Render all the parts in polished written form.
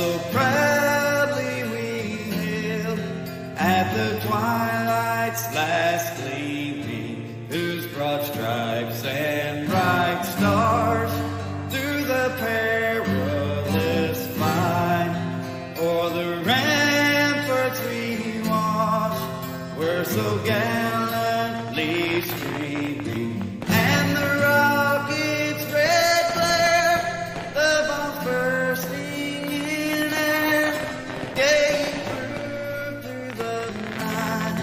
so proudly we hailed at the twilight's last gleaming, whose broad stripes and bright stars through the perilous fight o'er the ramparts we watched were so gallantly streaming, and the rockets' red glare, the bombs bursting in air, gave proof through the night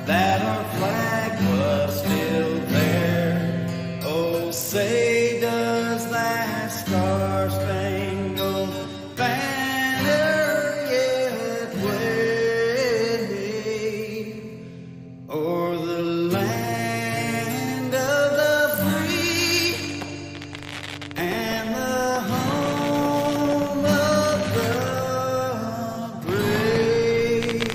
that our flag was still there. Oh, say does that star-spangled banner yet wave o'er the land of the free and the home of the brave?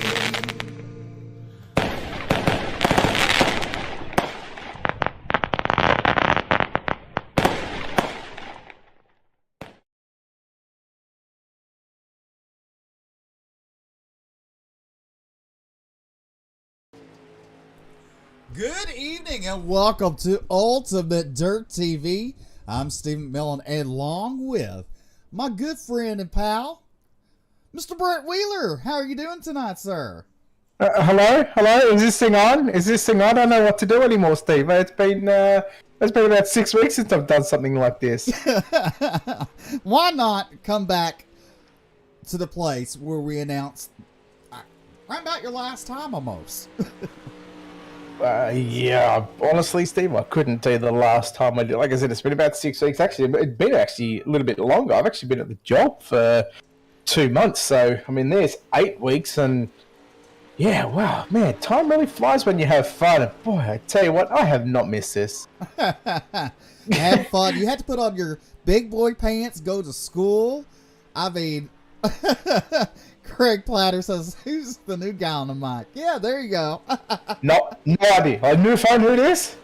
Good evening and welcome to Ultimate Dirt TV. I'm Steve McMillan, and along with my good friend and pal, Mr. Brett Wheeler. How are you doing tonight, sir? Hello? Is this thing on? I don't know what to do anymore, Steve. It's been about 6 weeks since I've done something like this. Why not come back to the place where we announced right about your last time almost? Yeah, honestly, Steve, I couldn't tell you the last time I did. Like I said, it's been about 6 weeks. Actually, it's been a little bit longer. I've actually been at the job for 2 months. So, I mean, there's 8 weeks, and yeah, wow, man, time really flies when you have fun. And boy, I tell you what, I have not missed this. Have fun. You had to put on your big boy pants, go to school. I mean, Craig Platter says, who's the new guy on the mic? Yeah, there you go. No idea. I knew find who it is.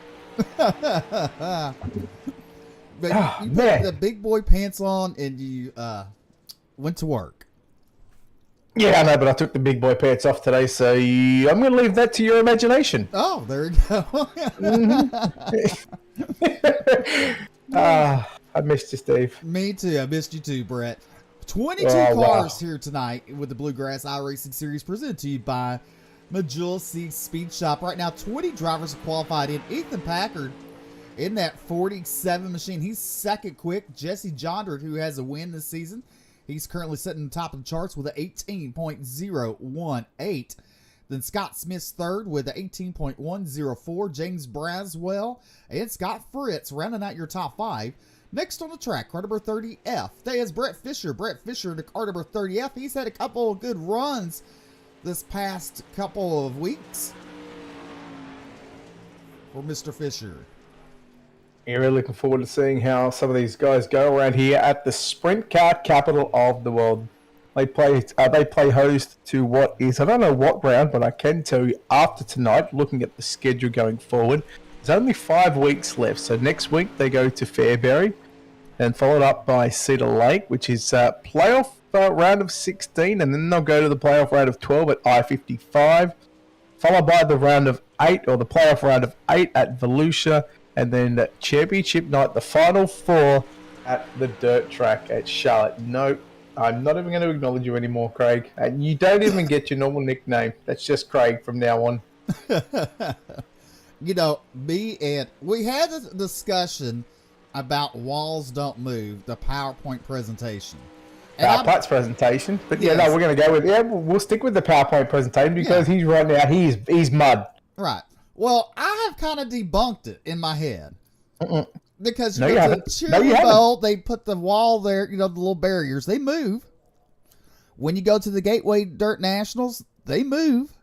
But you put man. the big boy pants on and you went to work. Yeah, I know, but I took the big boy pants off today, so I'm going to leave that to your imagination. Oh, there you go. I missed you, Steve. Me too. I missed you too, Brett. 22 Oh, wow. cars here tonight with the Bluegrass Iracing Series presented to you by Majula C Speed Shop. Right now, 20 drivers are qualified in. Ethan Packard in that 47 machine. He's second quick. Jesse Jondred, who has a win this season, he's currently sitting top of the charts with an 18.018. Then Scott Smith's third with an 18.104. James Braswell and Scott Fritz rounding out your top five. Next on the track, car number 30F. Today is Brett Fisher. Brett Fisher, the car number 30F. He's had a couple of good runs this past couple of weeks for Mr. Fisher. Yeah, really looking forward to seeing how some of these guys go around here at the sprint car capital of the world. They play host to what is, I don't know what round, but I can tell you after tonight, looking at the schedule going forward, there's only 5 weeks left. So next week they go to Fairbury, and followed up by Cedar Lake, which is playoff round of 16, and then they'll go to the playoff round of 12 at I-55, followed by the round of 8, or the playoff round of 8 at Volusia, and then the championship night, the final 4 at the dirt track at Charlotte. Nope, I'm not even going to acknowledge you anymore, Craig. And you don't even get your normal nickname. That's just Craig from now on. You know, me and we had a discussion about Walls Don't Move, the PowerPoint presentation. PowerPoint's presentation, but yeah, Yes. no, we're going to go with we'll stick with the PowerPoint presentation because he's right now he's mud. Right. Well, I have kind of debunked it in my head because No, you you know, the haven't. No, you cheerleading haven't. bowl, they put the wall there, you know, the little barriers, they move. When you go to the Gateway Dirt Nationals, they move.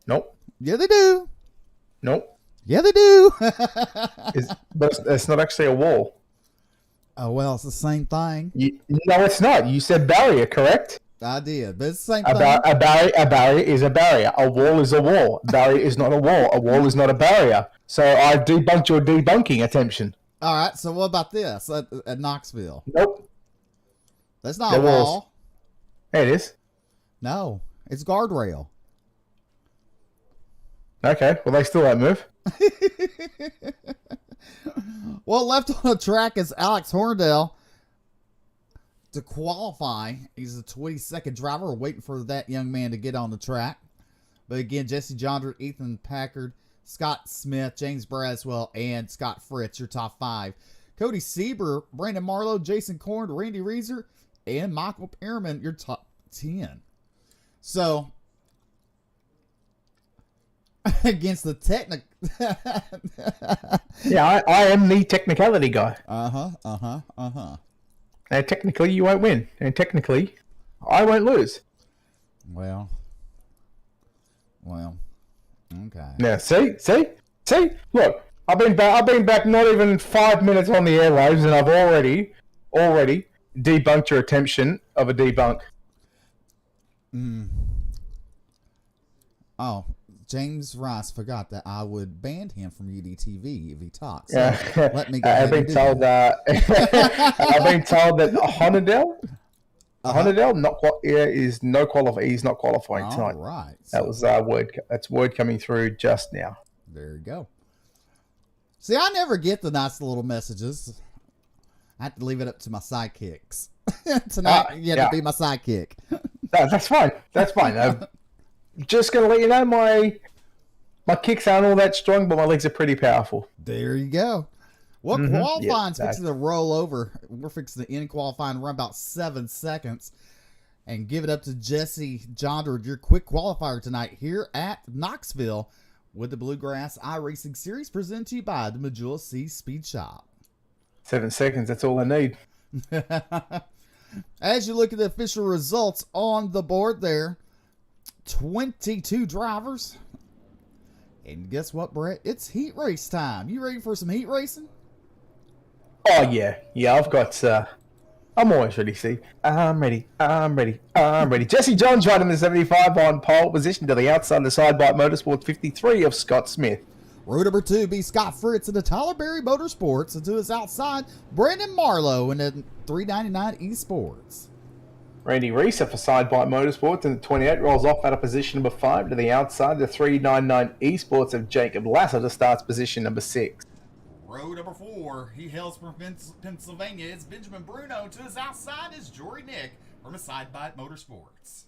Nope. Yeah, they do. Nope. Yeah, they do. But it's not actually a wall. Oh, well, it's the same thing. No, it's not. You said barrier, correct? I did, but it's the same thing. A barrier is a barrier. A wall is a wall. Barrier is not a wall. A wall is not a barrier. So I debunked your debunking attention. All right, so what about this at Knoxville? Nope. That's not There a was. wall. There it is. No, it's guardrail. Okay, well, they still don't move. Well, left on the track is Alex Horndale to qualify. He's a 22nd driver. We're waiting for that young man to get on the track. But again, Jesse Jondrett, Ethan Packard, Scott Smith, James Braswell, and Scott Fritz, your top 5. Cody Sieber, Brandon Marlowe, Jason Korn, Randy Reeser, and Michael Pearman, your top 10. So, against the technic... Yeah, I am the technicality guy. And technically, you won't win. And technically, I won't lose. Well, okay. Now, see. Look, I've been back not even 5 minutes on the airwaves, and I've already debunked your attemption of a debunk. Oh, James Rice forgot that I would ban him from UDTV if he talks. So Yeah, let me go I've ahead been and do told that. I've been told that Honadell is no qualify. He's not qualifying tonight. All right. That was word. That's word coming through just now. There you go. See, I never get the nice little messages. I have to leave it up to my sidekicks. Tonight, you have to be my sidekick. That's fine. That's fine. I'm just gonna let you know my kicks aren't all that strong, but my legs are pretty powerful. There you go. Well, qualifying's Yeah, fixing to roll over. We're fixing to end qualifying run about 7 seconds. And give it up to Jesse Jondrett, your quick qualifier tonight here at Knoxville with the Bluegrass Iracing Series presented to you by the Majula C Speed Shop. 7 seconds, that's all I need. As you look at the official results on the board there, 22 drivers. And guess what, Brett? It's heat race time. You ready for some heat racing? Oh, yeah. Yeah, I've got... I'm always ready, Steve. I'm ready. Jesse John's riding the 75 on pole position to the outside of the side by Motorsports 53 of Scott Smith. Row number 2 be Scott Fritz in the Tyler Berry Motorsports, and to his outside, Brandon Marlowe in the 399 Esports. Randy Reeser for Sidebite Motorsports in the 28 rolls off out of position number 5 to the outside the 399 Esports of Jacob Lasseter starts position number 6. Row number 4, he hails from Pennsylvania. It's Benjamin Bruno. To his outside is Jory Nick from Sidebite Motorsports.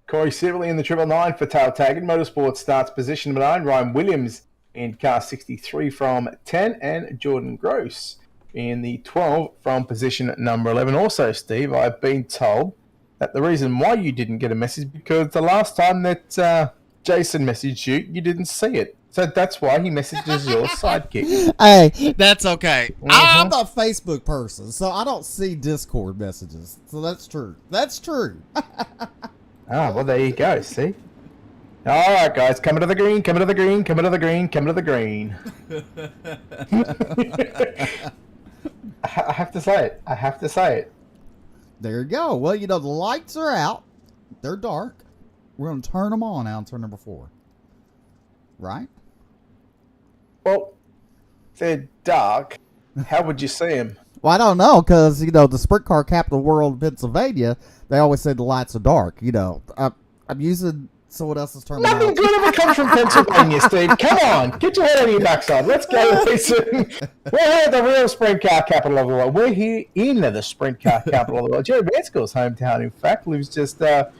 Corey Sibley in the 999 for Tail Taggart Motorsports starts position number 9. Ryan Williams in car 63 from 10, and Jordan Gross in the 12 from position number 11. Also, Steve, I've been told that the reason why you didn't get a message because the last time that Jason messaged you, you didn't see it. So that's why he messages your sidekick. Hey, that's okay. I'm a Facebook person, so I don't see Discord messages. So that's true. That's true. Well, there you go. See? All right, guys. Coming to the green, coming to the green, coming to the green, coming to the green. I have to say it. I have to say it. There you go. Well, you know, the lights are out. They're dark. We're going to turn them on now on turn number 4. Right? Well, if they're dark, how would you see them? Well, I don't know, because, you know, the sprint car capital world of Pennsylvania, they always say the lights are dark. You know, I'm using someone else's terminology. Nothing good ever comes from Pennsylvania, Steve. Come on, get your head out of your backside. Let's go, Jason. We're here at the real sprint car capital of the world. We're here in the sprint car capital of the world. Jerry Mansfield's hometown, in fact, lives just a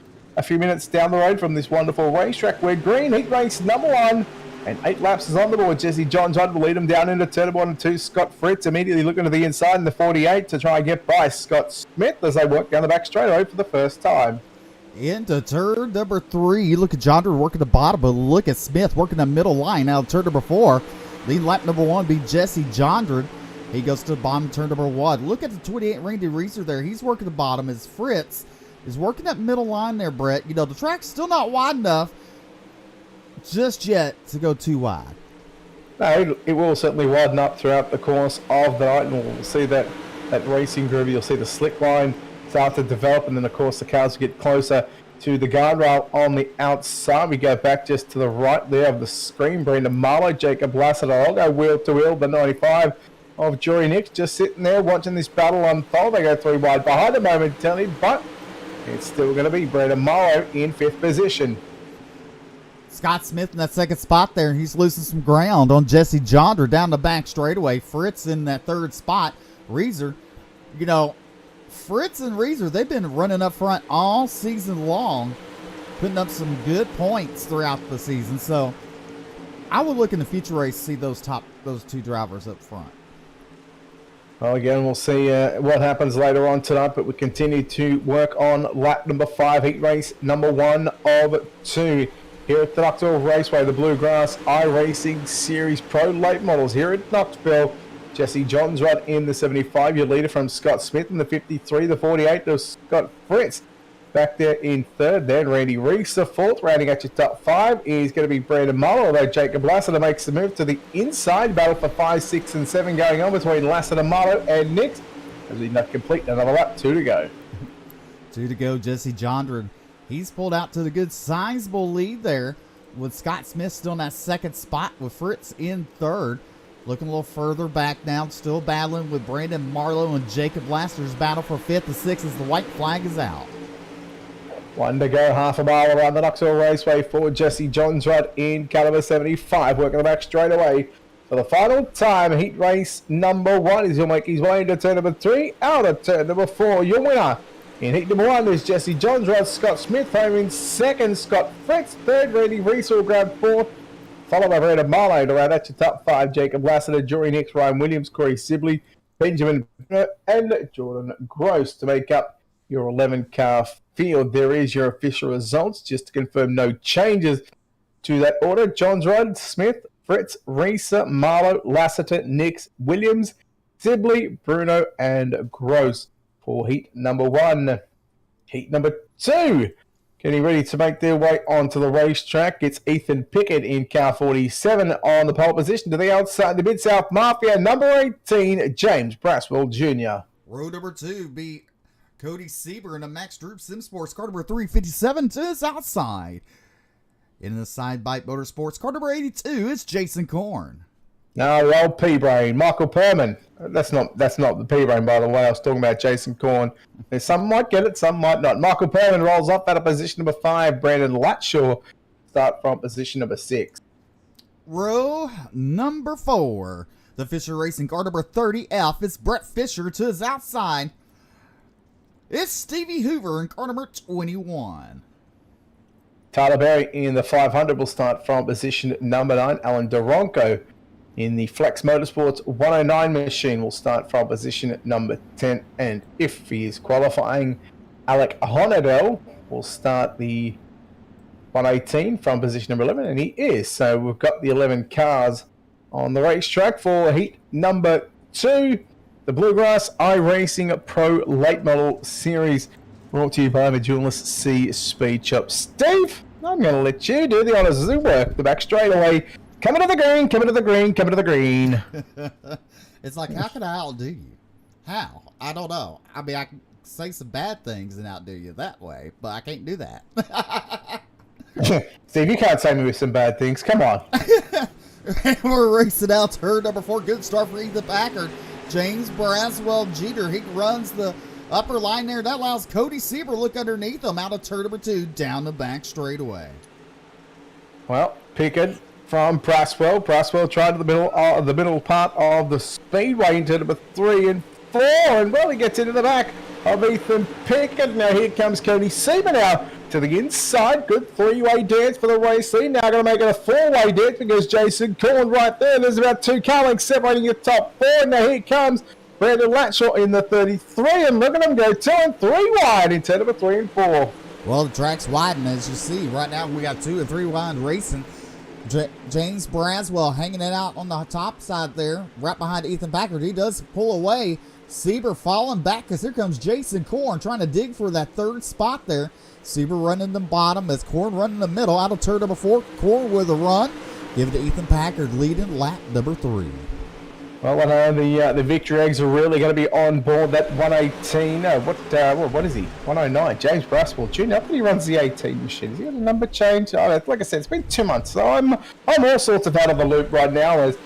few minutes down the road from this wonderful racetrack where green heat race number 1 and 8 laps is on the board. Jesse John Judd will lead him down into turn 1 and 2. Scott Fritz immediately looking to the inside in the 48 to try and get by Scott Smith as they work down the back straightaway for the first time. Into turn number 3. You look at Jondrett working the bottom, but look at Smith working the middle line. Now turn number 4. Lead lap number 1 be Jesse Jondrett. He goes to the bottom of turn number 1. Look at the 28 Randy Reeser there. He's working the bottom as Fritz is working that middle line there, Brett. You know, the track's still not wide enough just yet to go too wide. No, it will certainly widen up throughout the course of the night, and we'll see that racing groove. You'll see the slick line start to develop, and then, of course, the cars get closer to the guardrail on the outside. We go back just to the right there of the screen. Brandon Marlowe, Jacob Lasseter. I'll go wheel to wheel. The 95 of Jory Nix just sitting there watching this battle unfold. They go 3 wide behind the momentarily, but It's still going to be Brandon Morrow in 5th position. Scott Smith in that second spot there. He's losing some ground on Jesse Jondra down the back straightaway. Fritz in that 3rd spot. Reeser, you know, Fritz and Reeser, they've been running up front all season long, putting up some good points throughout the season. So I would look in the future race to see those 2 drivers up front. Well, again, we'll see what happens later on tonight, but we continue to work on lap number 5, heat race number 1 of 2. Here at the Knoxville Raceway, the Bluegrass Iracing Series Pro Late Models here at Knoxville. Jesse Johns right in the 75, your leader from Scott Smith in the 53, the 48 of Scott Fritz. Back there in 3rd, then Randy Reese, the 4th, rounding out your top 5 is going to be Brandon Muller, although Jacob Lassiter makes the move to the inside. Battle for 5, 6, and 7 going on between Lassiter, Muller, and Nix. As we not complete another lap, 2 to go. 2 to go, Jesse Jondra. He's pulled out to the good sizable lead there with Scott Smith still in that 2nd spot with Fritz in 3rd. Looking a little further back now, still battling with Brandon Marlowe and Jacob Lassiter's battle for 5th and 6th as the white flag is out. 1 to go, half a mile around the Knoxville Raceway for Jesse Johns right in caliber 75, working the back straight away. For the final time, heat race number 1 is he'll make his way into turn number 3, out of turn number 4. Your winner in heat number 1 is Jesse Johns, right? Scott Smith home in 2nd, Scott Fritz 3rd, Randy Reese will grab 4th, followed by Brandon Marlowe to round out your top 5, Jacob Lassiter, Jory Nix, Ryan Williams, Corey Sibley, Benjamin and Jordan Gross to make up your 11-car field. There is your official results, just to confirm no changes to that order. Johns Rod, Smith, Fritz, Reese, Marlowe, Lassiter, Nix, Williams, Sibley, Bruno, and Gross for heat number 1. Heat number 2, getting ready to make their way onto the racetrack. It's Ethan Pickett in car 47 on the pole position. To the outside, the Mid-South Mafia, number 18, James Braswell Jr. Row number 2 be Cody Sieber in a Max Droop Sim Sports car number 357 to his outside. In the Side Bite Motorsports car number 82 is Jason Korn. Now the old P-Brain, Michael Perman. That's not the P-Brain, by the way. I was talking about Jason Korn. Some might get it, some might not. Michael Perman rolls up out of position number 5. Brandon Latshaw start from position number 6. Row number 4. The Fisher Racing car number 30F is Brett Fisher to his outside. It's Stevie Hoover in car number 21. Tyler Berry in the 500 will start from position number 9. Alan Duronco in the Flex Motorsports 109 machine will start from position number 10. And if he is qualifying, Alec Honadell will start the 118 from position number 11. And he is. So we've got the 11 cars on the racetrack for heat number 2. The Bluegrass Iracing Pro Late Model Series, brought to you by Medulus C Speed Shop. Steve, I'm going to let you do the honours as we work the back straightaway. Coming to the green, coming to the green, coming to the green. It's like, how can I outdo you? How? I don't know. I mean, I can say some bad things and outdo you that way, but I can't do that. Steve, you can't say me with some bad things. Come on. We're racing out turn number 4. Good start for Ethan Packard. James Braswell Jeter, he runs the upper line there. That allows Cody Sieber look underneath him out of turn number 2 down the back straightaway. Well, Pickett from Braswell. Braswell tried to the middle part of the speedway into number 3 and 4, and well, he gets into the back of Ethan Pickett. Now here comes Cody Sieber now to the inside. Good 3-way dance for the race lead. Now going to make it a 4-way dance because Jason Korn right there. There's about 2 car lengths separating your top 4. Now here comes Brandon Latshaw in the 33, and look at them go 2 and 3 wide in turn number 3 and 4. Well, the track's widened, as you see. Right now we got 2 and 3 wide racing. James Braswell hanging it out on the top side there, right behind Ethan Packard. He does pull away. Sieber falling back because here comes Jason Korn trying to dig for that 3rd spot there. Sieber running the bottom as Korn running the middle out of turn number 4. Korn with a run. Give it to Ethan Packard leading lap number 3. Well, the victory eggs are really going to be on board that 118. What is he? 109. James Braswell Jr. I think he runs the 18 machine. Has he got a number change? Like I said, it's been 2 months, so I'm all sorts of out of the loop right now as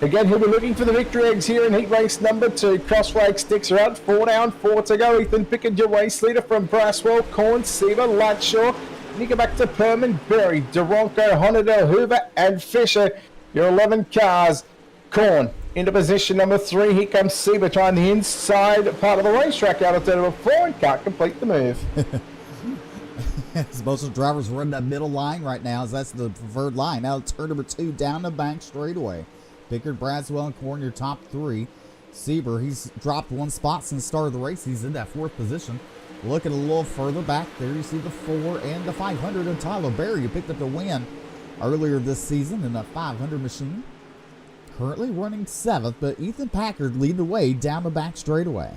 Again, he'll be looking for the victory eggs here in heat race number 2. Cross rake sticks are out. 4 down, 4 to go. Ethan Pickett, your race leader from Braswell, Corn, Seaver, Latshaw. You go back to Perman, Berry, Duronco, Honadell, Hoover, and Fisher. Your 11 cars. Corn into position number 3. Here comes Seaver trying the inside part of the racetrack out of turn number 4 and can't complete the move. Most of the drivers run that middle line right now, as that's the preferred line. Now turn number 2 down the bank straightaway. Pickard, Braswell, and Corn, your top 3. Sieber, he's dropped 1 spot since the start of the race. He's in that 4th position. Looking a little further back there, you see the 4 and the 500 and Tyler Berry, who picked up the win earlier this season in a 500 machine. Currently running 7th, but Ethan Packard leading the way down the back straightaway.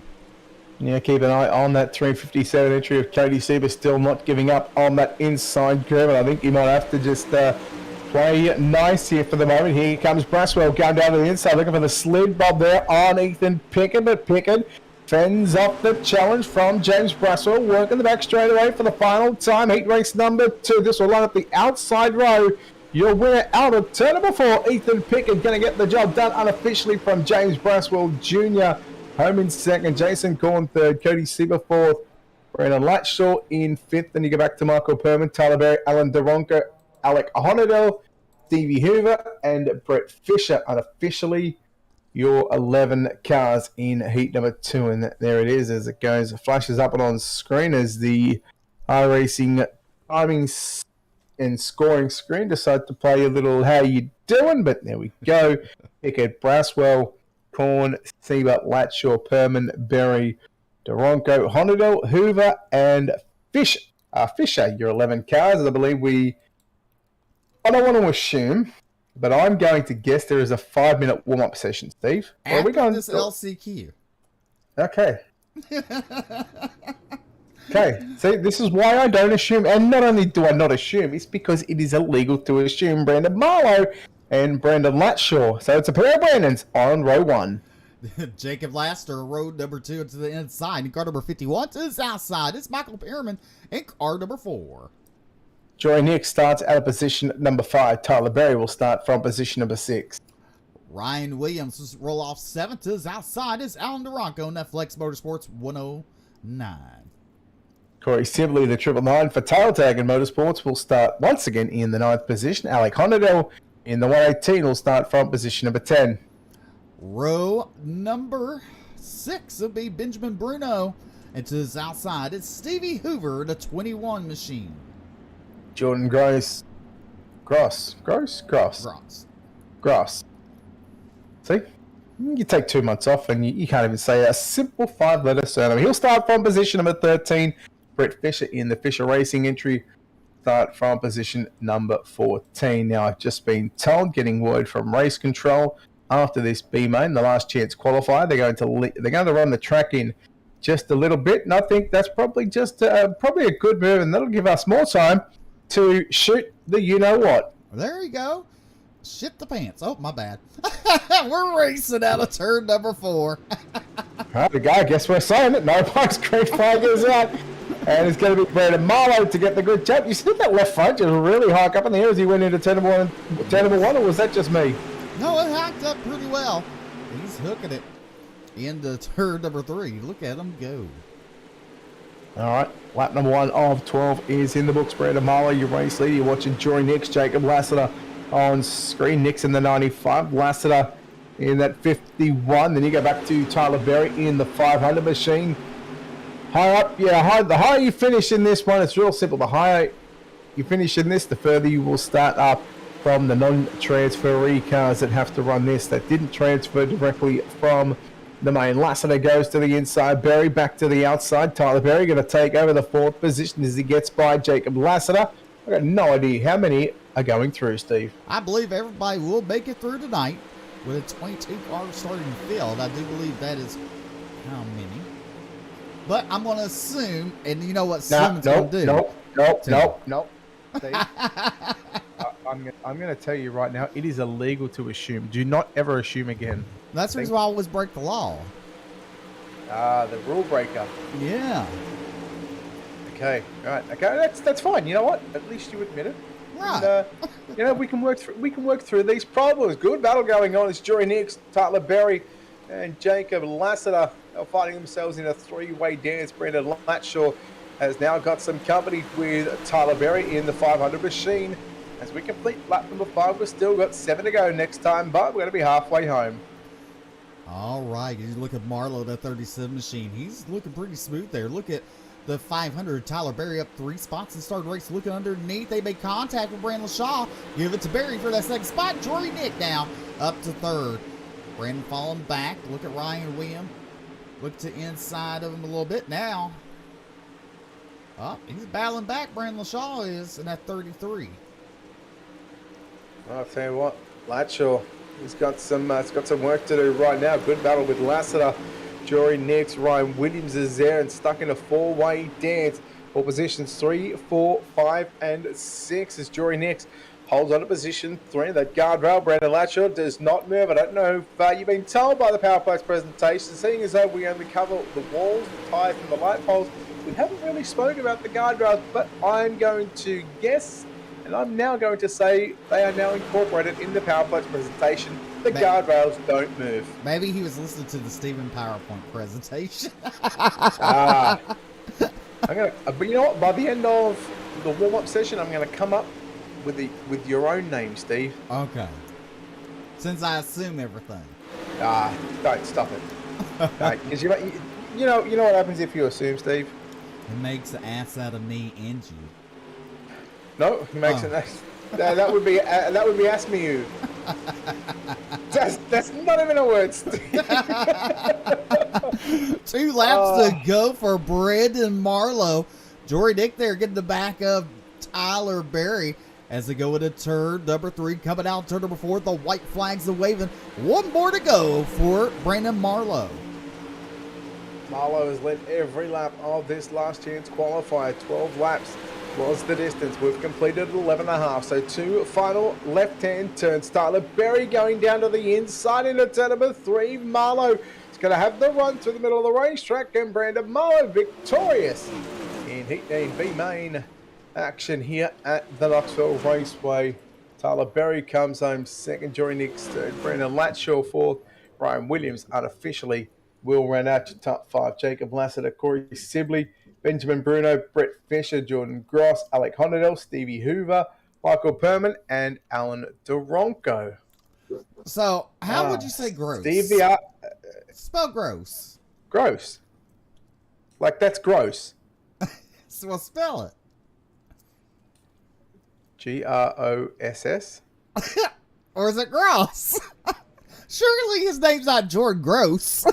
Yeah, keep an eye on that 357 entry of Cody Seaver, still not giving up on that inside curve. And I think he might have to just play nice here for the moment. Here comes Braswell going down to the inside, looking for the slid bob there on Ethan Pickard, but Pickard fends off the challenge from James Braswell, working the back straight away for the final time. Heat race number 2. This will line up the outside row. Your winner out of turn number 4, Ethan Pickard, going to get the job done unofficially from James Braswell Jr. Home in 2nd, Jason Corn 3rd, Cody Seaver 4th, Brandon Latshaw in 5th. Then you go back to Michael Perman, Tyler Berry, Alan Duronco, Alec Honadell, Stevie Hoover, and Brett Fisher. Unofficially, your 11 cars in heat number 2. And there it is as it goes. It flashes up on screen as the iRacing timing and scoring screen decide to play a little how you doing, but there we go. Pickett, Braswell, Corn, Seaver, Latshaw, Perman, Berry, Duronco, Honadell, Hoover, and Fisher. Fisher, your 11 cars. I believe I don't want to assume, but I'm going to guess there is a 5-minute warm-up session, Steve. After are we going this LCQ. Okay. Okay, see, this is why I don't assume, and not only do I not assume, it's because it is illegal to assume Brandon Marlowe and Brandon Latshaw. So it's a pair of Brandons on row 1. Jacob Laster, road number 2 to the inside. And car number 51 to the outside. It's Michael Pearman in car number 4. Joy Nick starts out of position number 5. Tyler Berry will start from position number 6. Ryan Williams will roll off 7th to his outside. It's Alan Duronco in that Flex Motorsports 109. Corey Sibley, the 999 for Tailtag and Motorsports, will start once again in the 9th position. Alec Honadell in the 118 will start from position number 10. Row number 6 will be Benjamin Bruno. And to his outside, it's Stevie Hoover, the 21 machine. Jordan Gross. Gross. See? You take 2 months off and you can't even say a simple 5-letter surname. He'll start from position number 13. Brett Fisher in the Fisher Racing entry start from position number 14. Now, I've just been told, getting word from race control, after this B-main, the last chance qualifier, they're going to run the track in just a little bit, and I think that's probably just probably a good move, and that'll give us more time to shoot the you-know-what. There you go. Shit the pants. Oh, my bad. We're racing out of turn number 4. All right, I guess we're saying it. No Parks Green flag is out. And it's going to be Brandon Marlowe to get the good jump. You see that left front just really hike up in the air as he went into turn number 1, or was that just me? No, it hiked up pretty well. He's hooking it into turn number 3. Look at him go. All right, lap number 1 of 12 is in the books. Brandon Marlowe, your race leader. You're watching Jory Nix, Jacob Lassiter on screen. Nix in the 95, Lassiter in that 51. Then you go back to Tyler Berry in the 500 machine. High up, the higher you finish in this one, it's real simple. The higher you finish in this, the further you will start up from the non-transferee cars that have to run this, that didn't transfer directly from the main. Lassiter goes to the inside, Berry back to the outside. Tyler Berry going to take over the 4th position as he gets by Jacob Lassiter. I've got no idea how many are going through, Steve. I believe everybody will make it through tonight with a 22-car starting field. I do believe that is how many? But I'm going to assume, and you know what Simon's going to do. Nope. Steve, I'm going to tell you right now, it is illegal to assume. Do not ever assume again. That's the reason why I always break the law. The rule breaker. Yeah. Okay, all right. Okay, that's fine. You know what? At least you admit it. Right. And, we can work through these problems. Good battle going on. It's Jory Nix, Tyler Berry, and Jacob Lassiter are fighting themselves in a three-way dance. Brendan Latshaw has now got some company with Tyler Berry in the 500 machine. As we complete lap number 5, we've still got 7 to go next time, but we're going to be halfway home. All right, you look at Marlowe, that 37 machine. He's looking pretty smooth there. Look at the 500. Tyler Berry up 3 spots and started race looking underneath. They made contact with Brandon Shaw. Give it to Berry for that second spot. Jory Nick now up to 3rd. Brandon falling back. Look at Ryan William. Look to inside of him a little bit now. Oh, he's battling back. Brandon Shaw is in that 33. I'll tell you what, Latshaw, he's got some work to do right now. Good battle with Lassiter. Jory Nix, Ryan Williams is there and stuck in a 4-way dance for positions 3, 4, 5, and 6 as Jory Nix holds on to position 3. That guardrail, Brandon Latshaw does not move. I don't know if you've been told by the PowerPlex presentation, seeing as though we only cover the walls, the tires, and the light poles. We haven't really spoken about the guardrails, but I'm going to guess, and I'm now going to say they are now incorporated in the PowerPlex presentation. The guardrails don't move. Maybe he was listening to the Steven PowerPoint presentation. I'm gonna, but you know what? By the end of the warm-up session, I'm going to come up with your own name, Steve. Okay. Since I assume everything. Don't stop it. Because you know what happens if you assume, Steve. It makes an ass out of me and you. No, he makes it. That would be ask me you. That's not even a word, Steve. 2 laps to go for Brendan Marlowe. Jory Dick there getting the back of Tyler Berry as they go into turn number 3, coming out turn number 4. The white flags are waving. 1 more to go for Brandon Marlowe. Marlowe has led every lap of this last chance qualifier. 12 laps was the distance. We've completed 11.5. So 2 final left-hand turns. Tyler Berry going down to the inside into turn number 3. Marlowe is going to have the run through the middle of the racetrack, and Brandon Marlowe victorious in Heat 9B main action here at the Knoxville Raceway. Tyler Berry comes home second. Jory Nix third. Brandon Latshaw fourth. Ryan Williams unofficially will run out to top 5. Jacob Lassiter, Corey Sibley, Benjamin Bruno, Brett Fisher, Jordan Gross, Alec Honadell, Stevie Hoover, Michael Perman, and Alan Duronco. So, how would you say gross? Steve Spell gross. Gross. Like, that's gross. So, well, spell it. Gross. Or is it Gross? Surely his name's not Jordan Gross.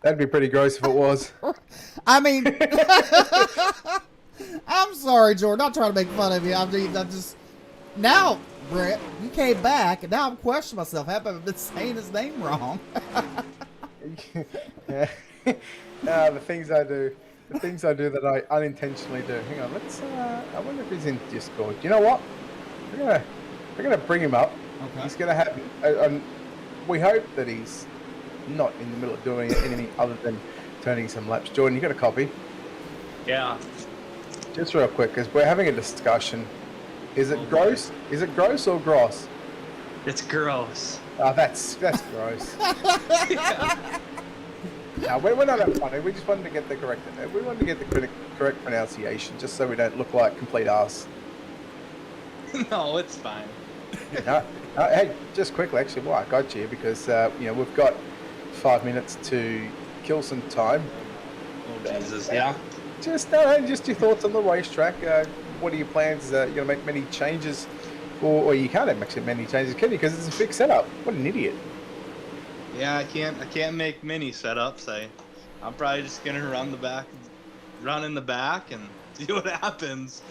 That'd be pretty gross if it was. I mean, I'm sorry, Jordan. Not trying to make fun of you. I mean, I'm just now, Brett. You came back, and now I'm questioning myself. Have I been saying his name wrong? The things I do that I unintentionally do. Hang on, let's. I wonder if he's in Discord. You know what? We're gonna bring him up. Okay. He's gonna have. We hope that he's not in the middle of doing anything other than turning some laps. Jordan, you got a copy? Yeah. Just real quick, because we're having a discussion. Is it gross? Is it gross or gross? It's gross. Oh, that's gross. No, we're not that funny. We just wanted to get the correct. We wanted to get the correct pronunciation, just so we don't look like complete arse. No, it's fine. Hey, just quickly, actually, I got you because we've got 5 minutes to kill some time. Oh Jesus, yeah. Just your thoughts on the racetrack. What are your plans? You're gonna make many changes, or you can't make many changes, can you? Because it's a big setup. What an idiot! Yeah, I can't make many setups. I'm probably just gonna run in the back and see what happens.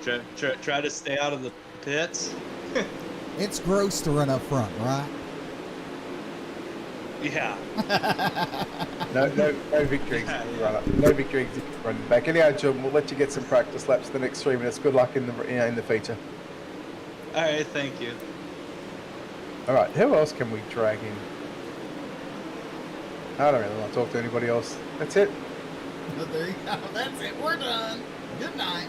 try to stay out of the pits. It's gross to run up front, right? Yeah. No victories. Yeah. No victories if you run back. Anyhow, John, we'll let you get some practice laps the next 3 minutes. Good luck in the feature. All right, thank you. All right, who else can we drag in? I don't really want to talk to anybody else. That's it. There you go. That's it. We're done. Good night.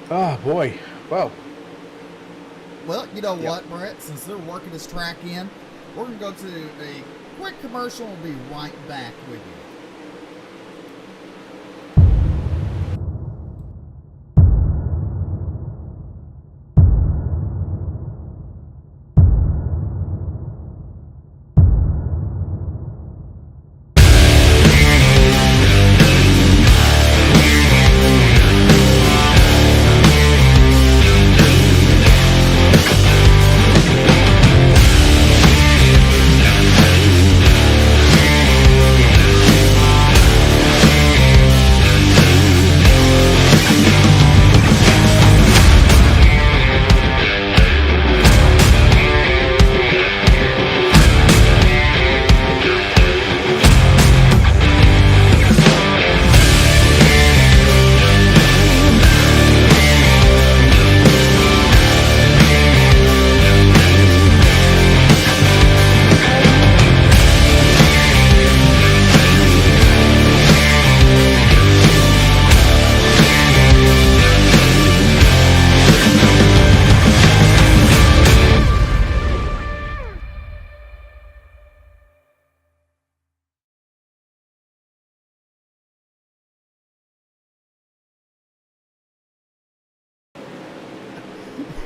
Oh boy. Well, Well, you know what, Brett? Since they're working this track in, we're going to go to a quick commercial and we'll be right back with you.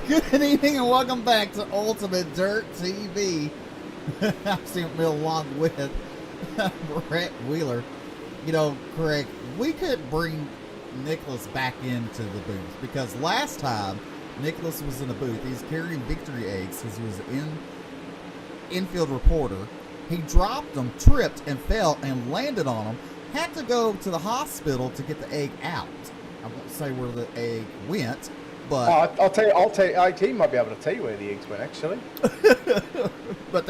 Good evening and welcome back to Ultimate Dirt TV. I'm Steve Mill along with Brett Wheeler. You know, Craig, we could bring Nicholas back into the booth because last time Nicholas was in the booth, he's carrying victory eggs because he was an infield reporter. He dropped them, tripped, and fell and landed on them. Had to go to the hospital to get the egg out. I won't say where the egg went. But I'll tell you. IT might be able to tell you where the eggs went, actually. but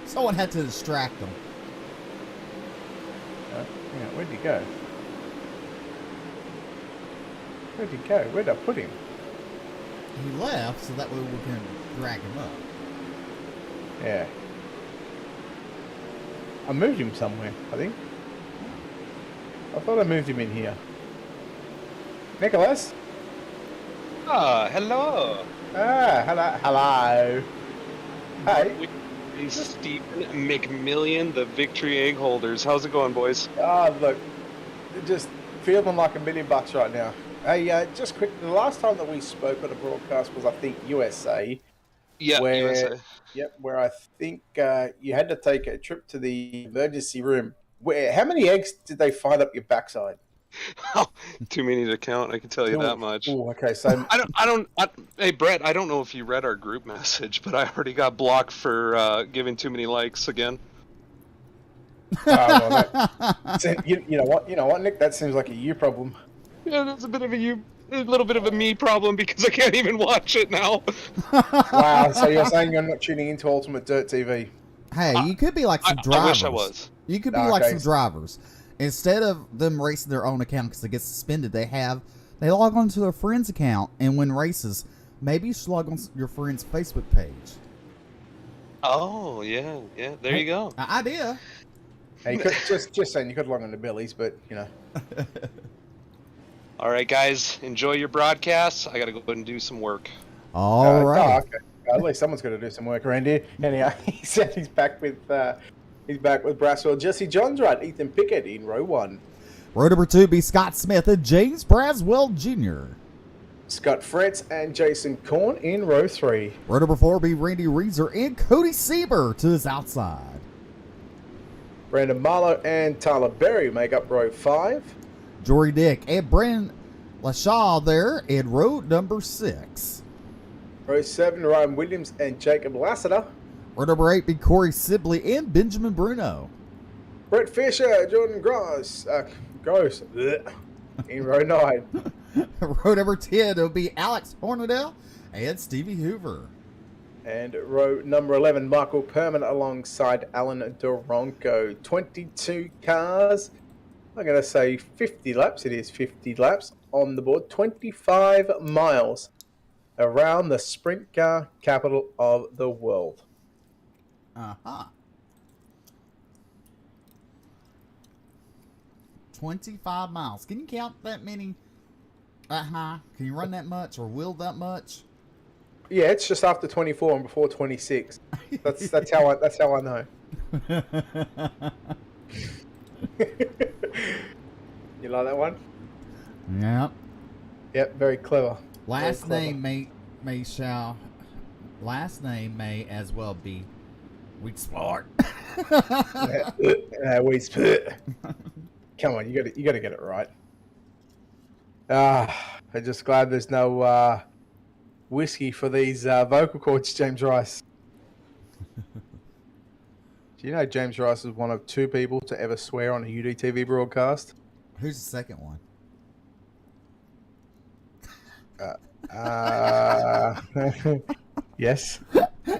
someone had to distract them. Hang on, where'd he go? Where'd he go? Where'd I put him? He left, so that way we can drag him up. Yeah. I moved him somewhere, I think. I thought I moved him in here. Nicholas? Hello. Hello. Hey. And Stephen McMillian, the Victory Egg Holders. How's it going, boys? Look, just feeling like $1 million right now. Hey, just quick, the last time that we spoke on a broadcast was, I think, USA. Yeah, USA. Yep, where I think you had to take a trip to the emergency room. How many eggs did they find up your backside? Too many to count, I can tell you that much. Oh, okay, so hey, Brett, I don't know if you read our group message, but I already got blocked for giving too many likes again. you know what, Nick? That seems like a you problem. Yeah, that's a little bit of a me problem because I can't even watch it now. Wow, so you're saying you're not tuning into Ultimate Dirt TV? Hey, you could be like some drivers. I wish I was. You could be like some drivers. Instead of them racing their own account because they get suspended, they log on to their friend's account and win races. Maybe you should log on your friend's Facebook page. Oh, yeah. There you go. Idea. Hey, you could, just saying you could log on to Billy's, but you know. All right, guys, enjoy your broadcasts. I got to go and do some work. All right. Okay. At least someone's got to do some work around here. Anyhow, he said he's back with Braswell. Jesse John's right. Ethan Pickett in row 1. Row number 2 be Scott Smith and James Braswell Jr. Scott Fretz and Jason Korn in row 3. Row number 4 be Randy Reeser and Cody Sieber to his outside. Brandon Marlowe and Tyler Berry make up row 5. Jory Dick and Brandon LaShaw there in row number 6. Row 7, Ryan Williams and Jacob Lassiter. Row number 8 be Corey Sibley and Benjamin Bruno. Brett Fisher, Jordan Gross in row 9. Row number 10 will be Alex Hornadell and Stevie Hoover. And row number 11, Michael Perman alongside Alan Duronco. 22 cars. I'm going to say 50 laps. It is 50 laps on the board. 25 miles around the sprint car capital of the world. 25 miles. Can you count that many Can you run that much or will that much? Yeah, it's just after 24 and before 26. That's how I know. You like that one? Yep. Yep, very clever. Last Very name last name may as well be Weak Sport. We spit. Come on, you got to get it right. I'm just glad there's no whiskey for these vocal cords, James Rice. Do you know James Rice is one of 2 people to ever swear on a UDTV broadcast? Who's the second one? Yes.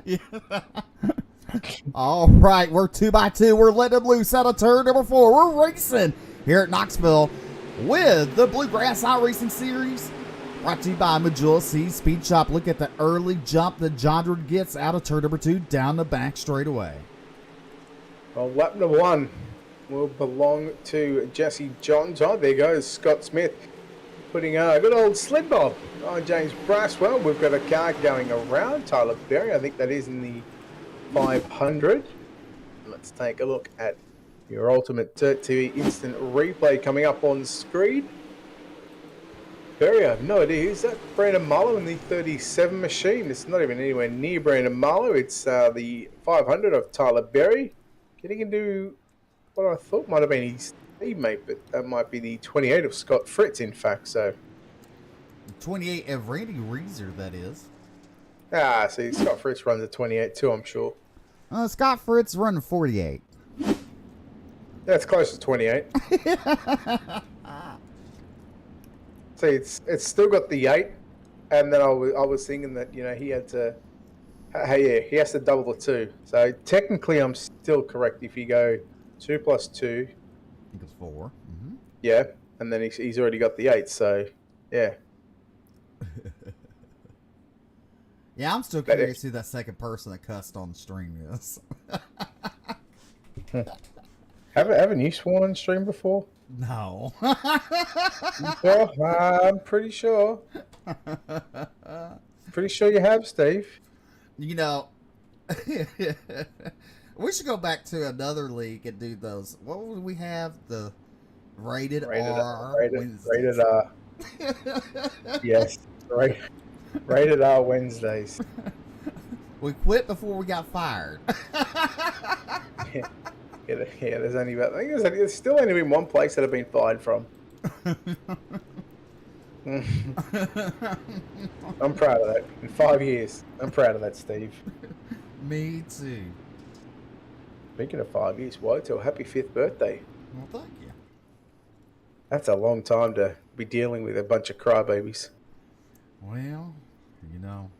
Yeah. All right, we're 2x2. We're letting them loose out of turn number 4. We're racing here at Knoxville with the Bluegrass Iracing Series. Brought to you by Majula C Speed Shop. Look at the early jump that John gets out of turn number 2 down the back straightaway. Well, lap number 1 will belong to Jesse Johns. Oh, there goes Scott Smith putting a good old sled bob on James Braswell. We've got a car going around Tyler Berry. I think that is in the 500. Let's take a look at your Ultimate Dirt TV instant replay coming up on screen. Berry, I have no idea. Is that Brandon Marlowe in the 37 machine? It's not even anywhere near Brandon Marlowe. It's the 500 of Tyler Berry. Getting into what I thought might have been his teammate, but that might be the 28 of Scott Fritz, in fact. So 28 of Randy Reeser, that is. See, Scott Fritz runs a 28 too, I'm sure. Scott Fritz running 48. That's close to 28. See, it's still got the 8, and then I was thinking that, you know, he had to, he has to double the 2. So technically, I'm still correct. If you go 2 plus 2, Equals 4. Mm-hmm. yeah, and then he's already got the 8. So yeah. Yeah, I'm still curious who that second person that cussed on the stream is. Haven't you sworn on stream before? No. Well, I'm pretty sure. Pretty sure you have, Steve. You know, we should go back to another league and do those. What would we have? The rated R. Rated R. Yes, rated R Wednesdays. We quit before we got fired. Yeah, there's only about, I think there's still only been one place that I've been fired from. I'm proud of that. In 5 years, I'm proud of that, Steve. Me too. Speaking of 5 years, Woto, happy 5th birthday. Well, thank you. That's a long time to be dealing with a bunch of crybabies. Well, you know,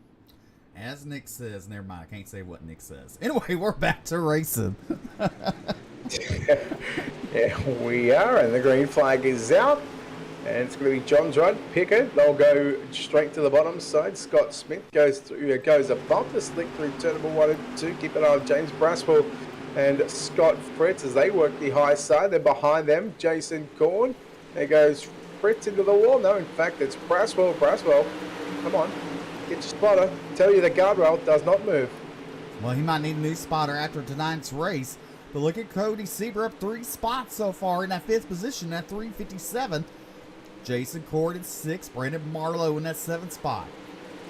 as Nick says, never mind, I can't say what Nick says. Anyway, we're back to racing. Yeah, we are, and the green flag is out. And it's going to be John's Rudd, Pickett. They'll go straight to the bottom side. Scott Smith goes above the slick through turn number 1 and 2. Keep an eye on James Braswell and Scott Fritz as they work the high side. Then behind them, Jason Korn. There goes Fritz into the wall. No, in fact, it's Braswell. Braswell, come on, get your spotter. Tell you the guardrail does not move. Well, he might need a new spotter after tonight's race. But look at Cody Sieber up 3 spots so far in that 5th position at 357. Jason Cord in 6th. Brandon Marlowe in that 7th spot.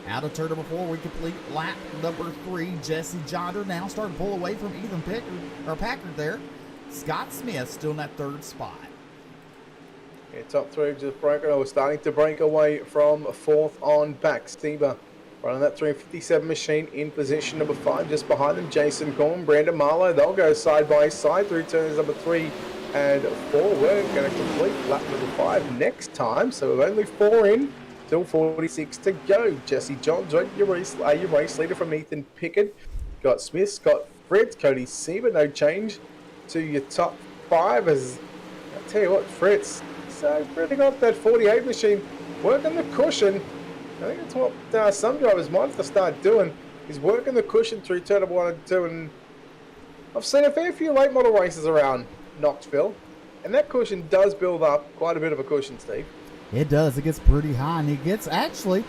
Out of turn number 4, we complete lap number 3. Jesse Jonder now starting to pull away from Ethan Packard there. Scott Smith still in that 3rd spot. Yeah, top 3 just broken. We're starting to break away from 4th on back. Sieber running that 357 machine in position number 5. Just behind them, Jason Korn, Brandon Marlowe. They'll go side by side through turns number 3 and 4. We're going to complete lap number 5 next time. So we're only 4 in, still 46 to go. Jesse Johns, your race leader from Ethan Pickett. Got Smith, Scott Fritz, Cody Sieber. No change to your top 5. As I tell you what, Fritz, so really got that 48 machine working the cushion. I think that's what some drivers might have to start doing, is working the cushion through turn number 1 and 2. And I've seen a fair few late model races around Knoxville, and that cushion does build up quite a bit of a cushion, Steve. It does. It gets pretty high, and it gets actually.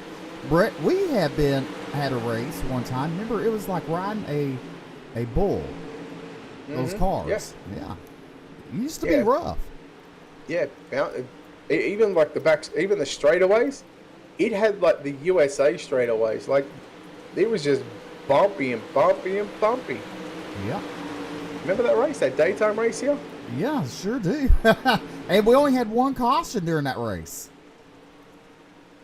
Brett, we had a race one time. Remember, it was like riding a bull. Those cars. Yes. Yeah. It used to be rough. Yeah, even like the backs, even the straightaways, it had like the USA straightaways. Like, it was just bumpy and bumpy and bumpy. Yeah. Remember that race, that daytime race here? Yeah, sure do. And we only had one caution during that race.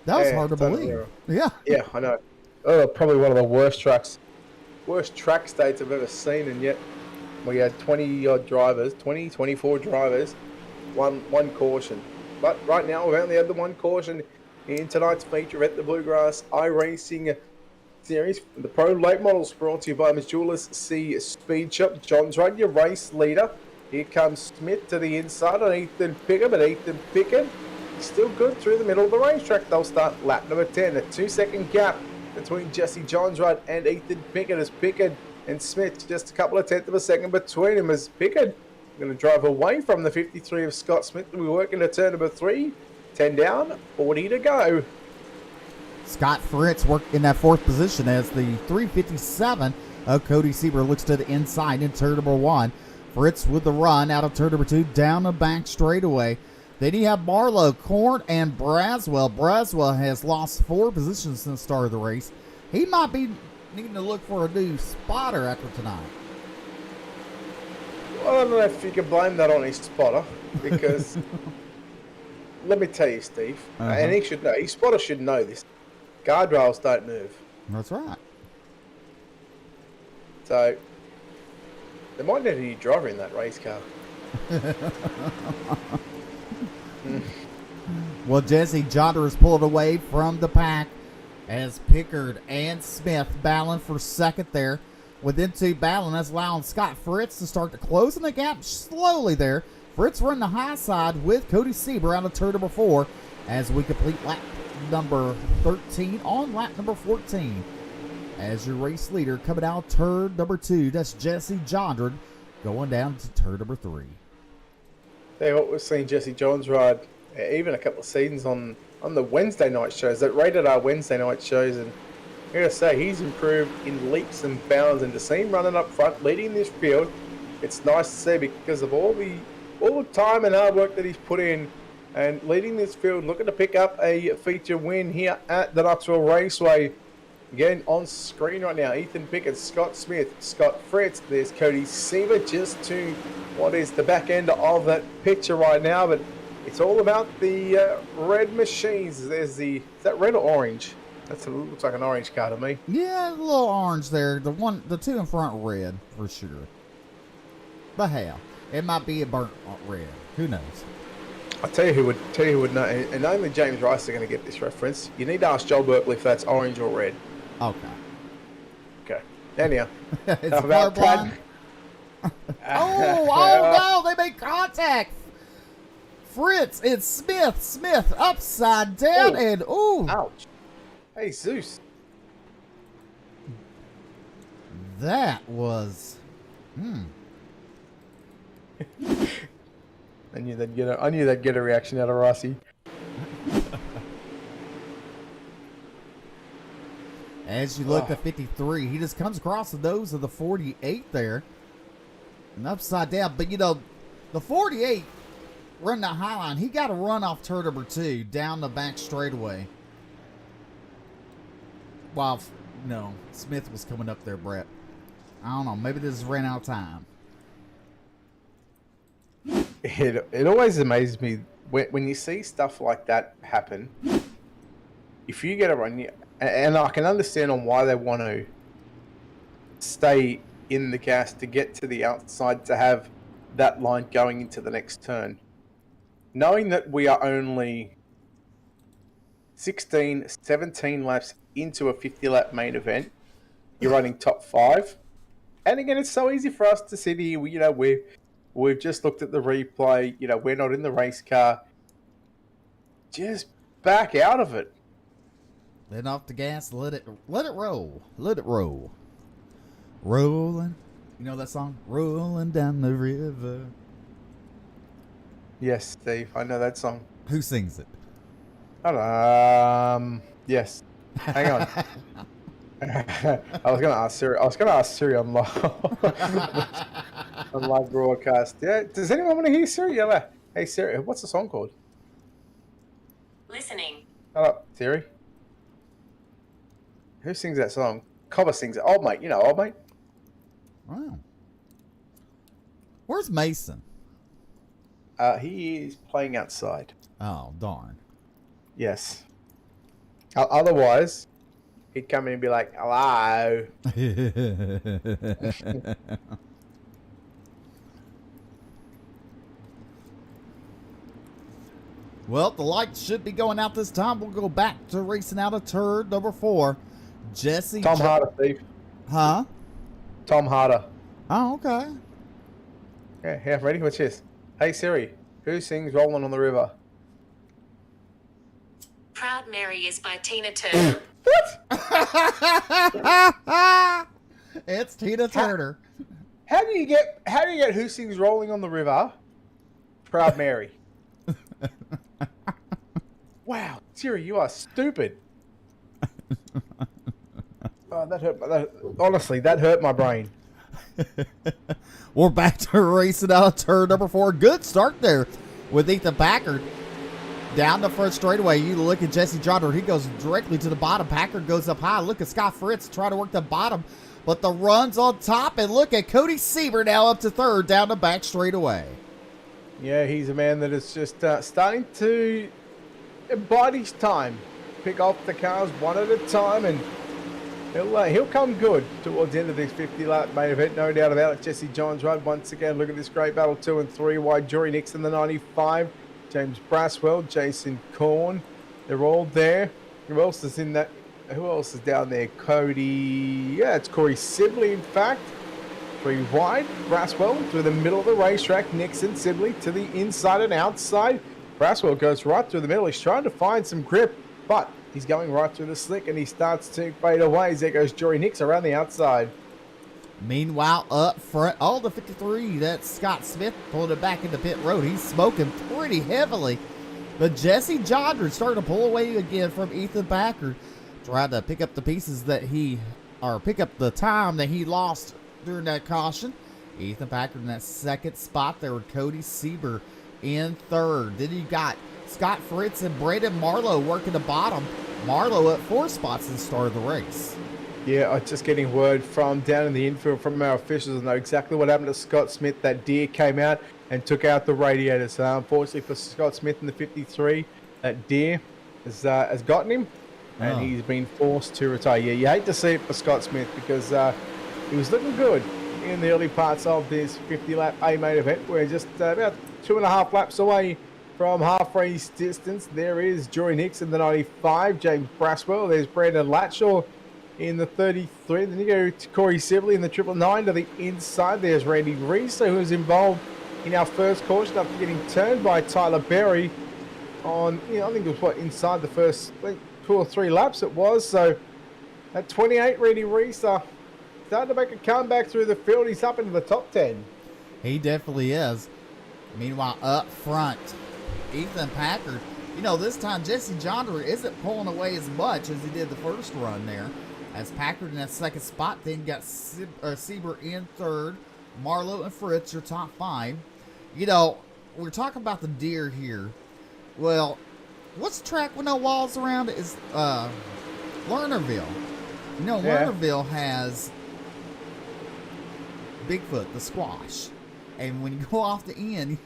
That was hard to believe. Yeah. Yeah, I know. Oh, probably one of the worst track states I've ever seen, and yet we had 20-odd drivers, 24 drivers, one caution. But right now, we've only had the one caution in tonight's feature at the Bluegrass Iracing Series. The Pro Late Models brought to you by Miss Jewelers C Speed Shop. John's Run, your race leader. Here comes Smith to the inside on Ethan Pickett, but Ethan Pickett still good through the middle of the racetrack. They'll start lap number 10. A 2-second gap between Jesse Johnsrud and Ethan Pickett as Pickett and Smith just a couple of tenths of a second between them as Pickett going to drive away from the 53 of Scott Smith. We're working to turn number 3. 10 down, 40 to go. Scott Fritz worked in that fourth position as the 357 of Cody Sieber looks to the inside in turn number 1. Fritz with the run out of turn number 2 down the back straightaway. Then you have Marlowe, Korn, and Braswell. Braswell has lost 4 positions since the start of the race. He might be needing to look for a new spotter after tonight. Well, I don't know if you can blame that on his spotter, because let me tell you, Steve, and he should know, his spotter should know this. Guardrails don't move. That's right. So, they might need a new driver in that race car. Well, Jesse Jotter is pulled away from the pack as Pickard and Smith battling for second there. Within 2 battling, that's allowing Scott Fritz to start to closing the gap slowly there. Fritz running the high side with Cody Sieber out of turn number 4 as we complete lap number 13 on lap number 14. As your race leader coming out turn number 2, that's Jesse Jondred going down to turn number 3. Tell you what, we've seen Jesse Johns ride even a couple of seasons on the Wednesday night shows, that rated our Wednesday night shows, and I gotta say, he's improved in leaps and bounds, and to see him running up front, leading this field, it's nice to see because of all the time and hard work that he's put in and leading this field, looking to pick up a feature win here at the Knoxville Raceway. Again, on screen right now, Ethan Pickett, Scott Smith, Scott Fritz, there's Cody Sieber just to what is the back end of that picture right now, but it's all about the red machines. Is that red or orange? That looks like an orange car to me. Yeah, a little orange there. The 2 in front red for sure. But hell, it might be a burnt red. Who knows? I'll tell you who would know, and only James Rice are going to get this reference. You need to ask Joel Berkeley if that's orange or red. Okay. Anyhow. It's How about colorblind. Oh no, they made contact. Fritz and Smith upside down, and ouch. Hey, Zeus. That was I knew they'd get a reaction out of Rossi. As you look at 53, he just comes across the nose of the 48 there. And upside down. But, the 48 run the high line. He got a run off turn number 2 down the back straightaway. While, Smith was coming up there, Brett. I don't know. Maybe this ran out of time. It always amazes me when you see stuff like that happen. If you get a run, and I can understand on why they want to stay in the gas to get to the outside to have that line going into the next turn. Knowing that we are only 16, 17 laps into a 50-lap main event, you're running top 5. And again, it's so easy for us to sit here. We've just looked at the replay. We're not in the race car. Just back out of it. Let off the gas. Let it roll. Let it roll. Rolling. You know that song? Rolling down the river. Yes, Steve. I know that song. Who sings it? I don't know. Yes. Hang on. I was gonna ask Siri. I was gonna ask Siri on live, on live broadcast. Yeah. Does anyone want to hear Siri? Yeah. Hey Siri, what's the song called? Listening. Hello, Siri. Who sings that song? Cobber sings it. Old mate. You know, old mate. Wow. Where's Mason? He is playing outside. Oh, darn. Yes. Otherwise, he'd come in and be like, "Hello." Well, the lights should be going out this time. We'll go back to racing out of turn number 4. Jesse. Tom Harder, Steve. Huh? Tom Harder. Oh, okay. Yeah, ready? What's this? Hey Siri, who sings "Rolling on the River"? Proud Mary is by Tina Turner. It's Tina Turner. How do you get who sings "Rolling on the River"? Proud Mary. Wow, Siri, you are stupid. Oh, that hurt. Honestly, that hurt my brain. We're back to racing out of turn number 4. Good start there with Ethan Packard. Down the front straightaway, you look at Jesse Jodder. He goes directly to the bottom. Packard goes up high. Look at Scott Fritz trying to work the bottom, but the run's on top. And look at Cody Sieber now up to third down the back straightaway. Yeah, he's a man that is just starting to bide his time. Pick off the cars one at a time, and he'll come good towards the end of this 50-lap main event, no doubt about it. Jesse Johns run once again. Look at this great battle, 2 and 3 wide. Jory Nixon, the 95. James Braswell, Jason Korn. They're all there. Who else is in that? Who else is down there? Cody. Yeah, it's Corey Sibley, in fact. 3 wide. Braswell through the middle of the racetrack. Nixon, Sibley to the inside and outside. Braswell goes right through the middle. He's trying to find some grip, but he's going right through the slick, and he starts to fade away. There goes Jory Nix around the outside. Meanwhile, up front, the 53, that's Scott Smith pulling it back into pit road. He's smoking pretty heavily. But Jesse Jodder starting to pull away again from Ethan Packard, trying to pick up the pieces that pick up the time that he lost during that caution. Ethan Packard in that second spot there with Cody Sieber in third. Then you got Scott Fritz and Braden Marlowe working the bottom. Marlowe at 4 spots at the start of the race. Yeah, I'm just getting word from down in the infield from our officials. I know exactly what happened to Scott Smith. That deer came out and took out the radiator. So unfortunately for Scott Smith in the 53, that deer has gotten him, and he's been forced to retire. Yeah, you hate to see it for Scott Smith because he was looking good in the early parts of this 50-lap A main event. We're just about 2.5 laps away from half race distance. There is Jory Nixon, the 95, James Braswell. There's Brandon Latshaw in the 33. Then you go to Corey Sibley in the 999 to the inside. There's Randy Reese, who was involved in our first caution after getting turned by Tyler Berry on, I think it was inside the first 2 or 3 laps it was. So at 28, Randy Reese starting to make a comeback through the field. He's up into the top 10. He definitely is. Meanwhile, up front, Ethan Packard. This time Jesse Jodder isn't pulling away as much as he did the first run there. As Packard in that second spot, then got Sieber in third. Marlowe and Fritz, your top 5. We're talking about the deer here. Well, what's the track with no walls around it? Is Lernerville. Lernerville has Bigfoot, the squash. And when you go off the end,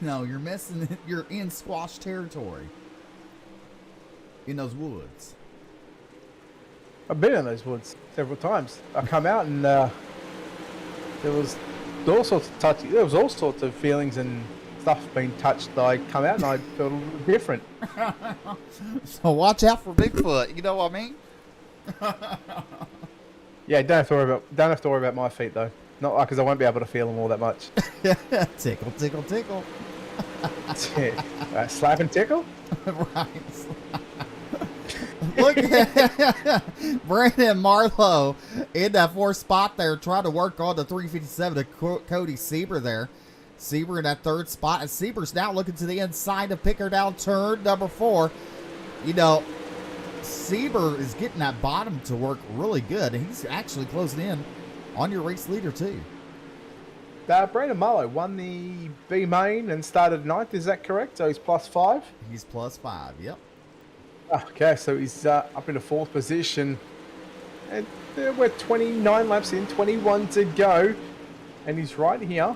you're in squash territory. In those woods. I've been in those woods several times. I come out and there was all sorts of touchy. There was all sorts of feelings and stuff being touched. I come out and I felt a little different. So watch out for Bigfoot. You know what I mean? Yeah, don't have to worry about my feet though. Not because I won't be able to feel them all that much. Tickle, tickle, tickle. Slap and tickle. Right. Look at Brandon Marlowe in that 4th spot there, trying to work on the 357 to Cody Sieber there. Sieber in that 3rd spot, and Sieber's now looking to the inside to pick her down turn number 4. You know, Sieber is getting that bottom to work really good, and he's actually closing in on your race leader too. Brandon Marlowe won the B main and started ninth. Is that correct? So he's +5. He's +5. Yep. Okay, so he's up in the 4th position. And we're 29 laps in, 21 to go. And he's right here.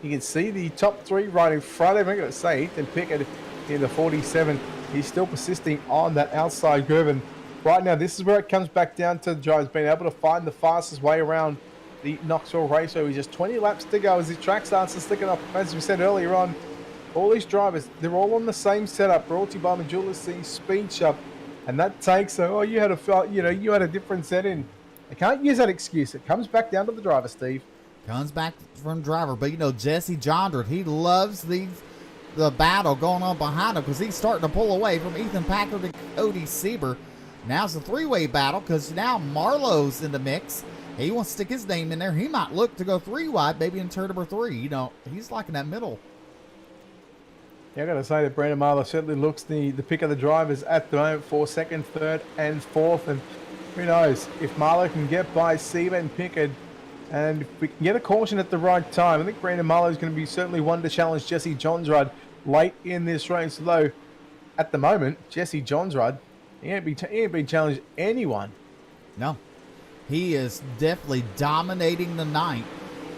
You can see the top 3 right in front of him. I'm going to say Ethan Pickett in the 47. He's still persisting on that outside curve. And right now, this is where it comes back down to the drivers being able to find the fastest way around the Knoxville Raceway. With just 20 laps to go as the track starts to slicken up. As we said earlier on, all these drivers, they're all on the same setup, brought to you by Majula C Speed Shop. And that takes, you had a different setting. I can't use that excuse. It comes back down to the driver, Steve. Comes back from driver. But, you know, Jesse Jondred, he loves the battle going on behind him because he's starting to pull away from Ethan Packard and Cody Sieber. Now it's a 3-way battle because now Marlowe's in the mix. He wants to stick his name in there. He might look to go 3 wide, maybe in turn number 3. You know, he's like in that middle. Yeah, I got to say that Brandon Marlowe certainly looks the pick of the drivers at the moment for 2nd, 3rd, and 4th. And who knows, if Marlowe can get by Sieber and Pickard, and if we can get a caution at the right time, I think Brandon Marlowe is going to be certainly one to challenge Jesse Johnsrud late in this race. Though, at the moment, Jesse Johnsrud, he ain't been challenged anyone. No. He is definitely dominating the night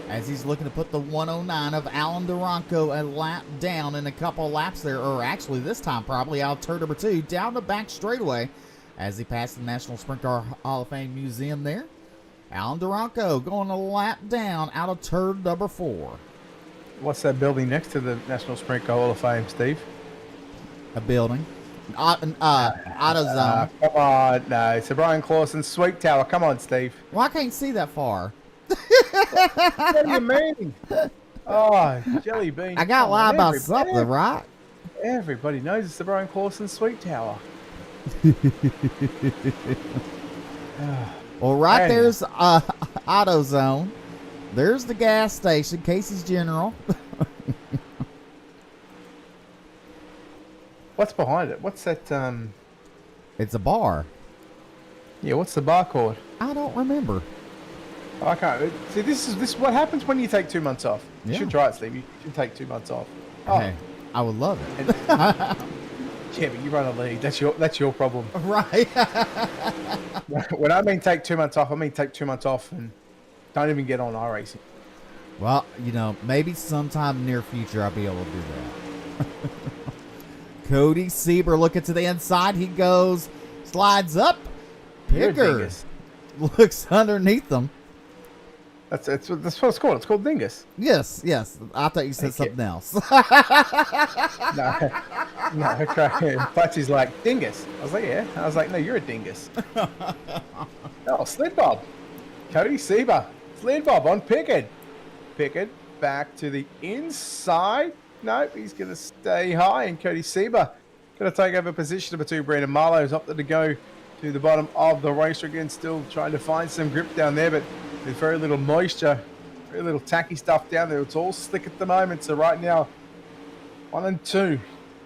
as he's looking to put the 109 of Alan Duranco a lap down in a couple of laps there, or actually this time probably out of turn number 2 down the back straightaway as he passed the National Sprint Car Hall of Fame Museum there. Alan Duranco going a lap down out of turn number 4. What's that building next to the National Sprint Car Hall of Fame, Steve? A building. AutoZone. Come on, no, it's the Brian Clausen Sweet Tower. Come on, Steve. Well, I can't see that far. What do you mean? Oh, jelly bean. I got to lie about something, right? Everybody knows it's the Brian Clausen Sweet Tower. Well, right there's AutoZone. There's the gas station, Casey's General. What's behind it? What's that? It's a bar. Yeah, what's the bar called? I don't remember. I can't. See, this is what happens when you take 2 months off. You should try it, Steve. You should take 2 months off. Hey, I would love it. Yeah, but you run a league. That's your problem. Right. When I mean take 2 months off, I mean take 2 months off and don't even get on iRacing. Well, you know, maybe sometime in the near future I'll be able to do that. Cody Sieber looking to the inside. He goes, slides up. Picker looks underneath them. That's what it's called. It's called dingus. Yes. I thought you said something else. No, okay. Fletchy's like, dingus. I was like, yeah. I was like, no, you're a dingus. Oh, slid bob. Cody Sieber. Slid bob on Pickard. Pickard back to the inside. Nope, he's going to stay high. And Cody Sieber going to take over position number 2. Brandon Marlowe's opted to go to the bottom of the race again. Still trying to find some grip down there, but there's very little moisture, very little tacky stuff down there. It's all slick at the moment. So right now, 1 and 2. You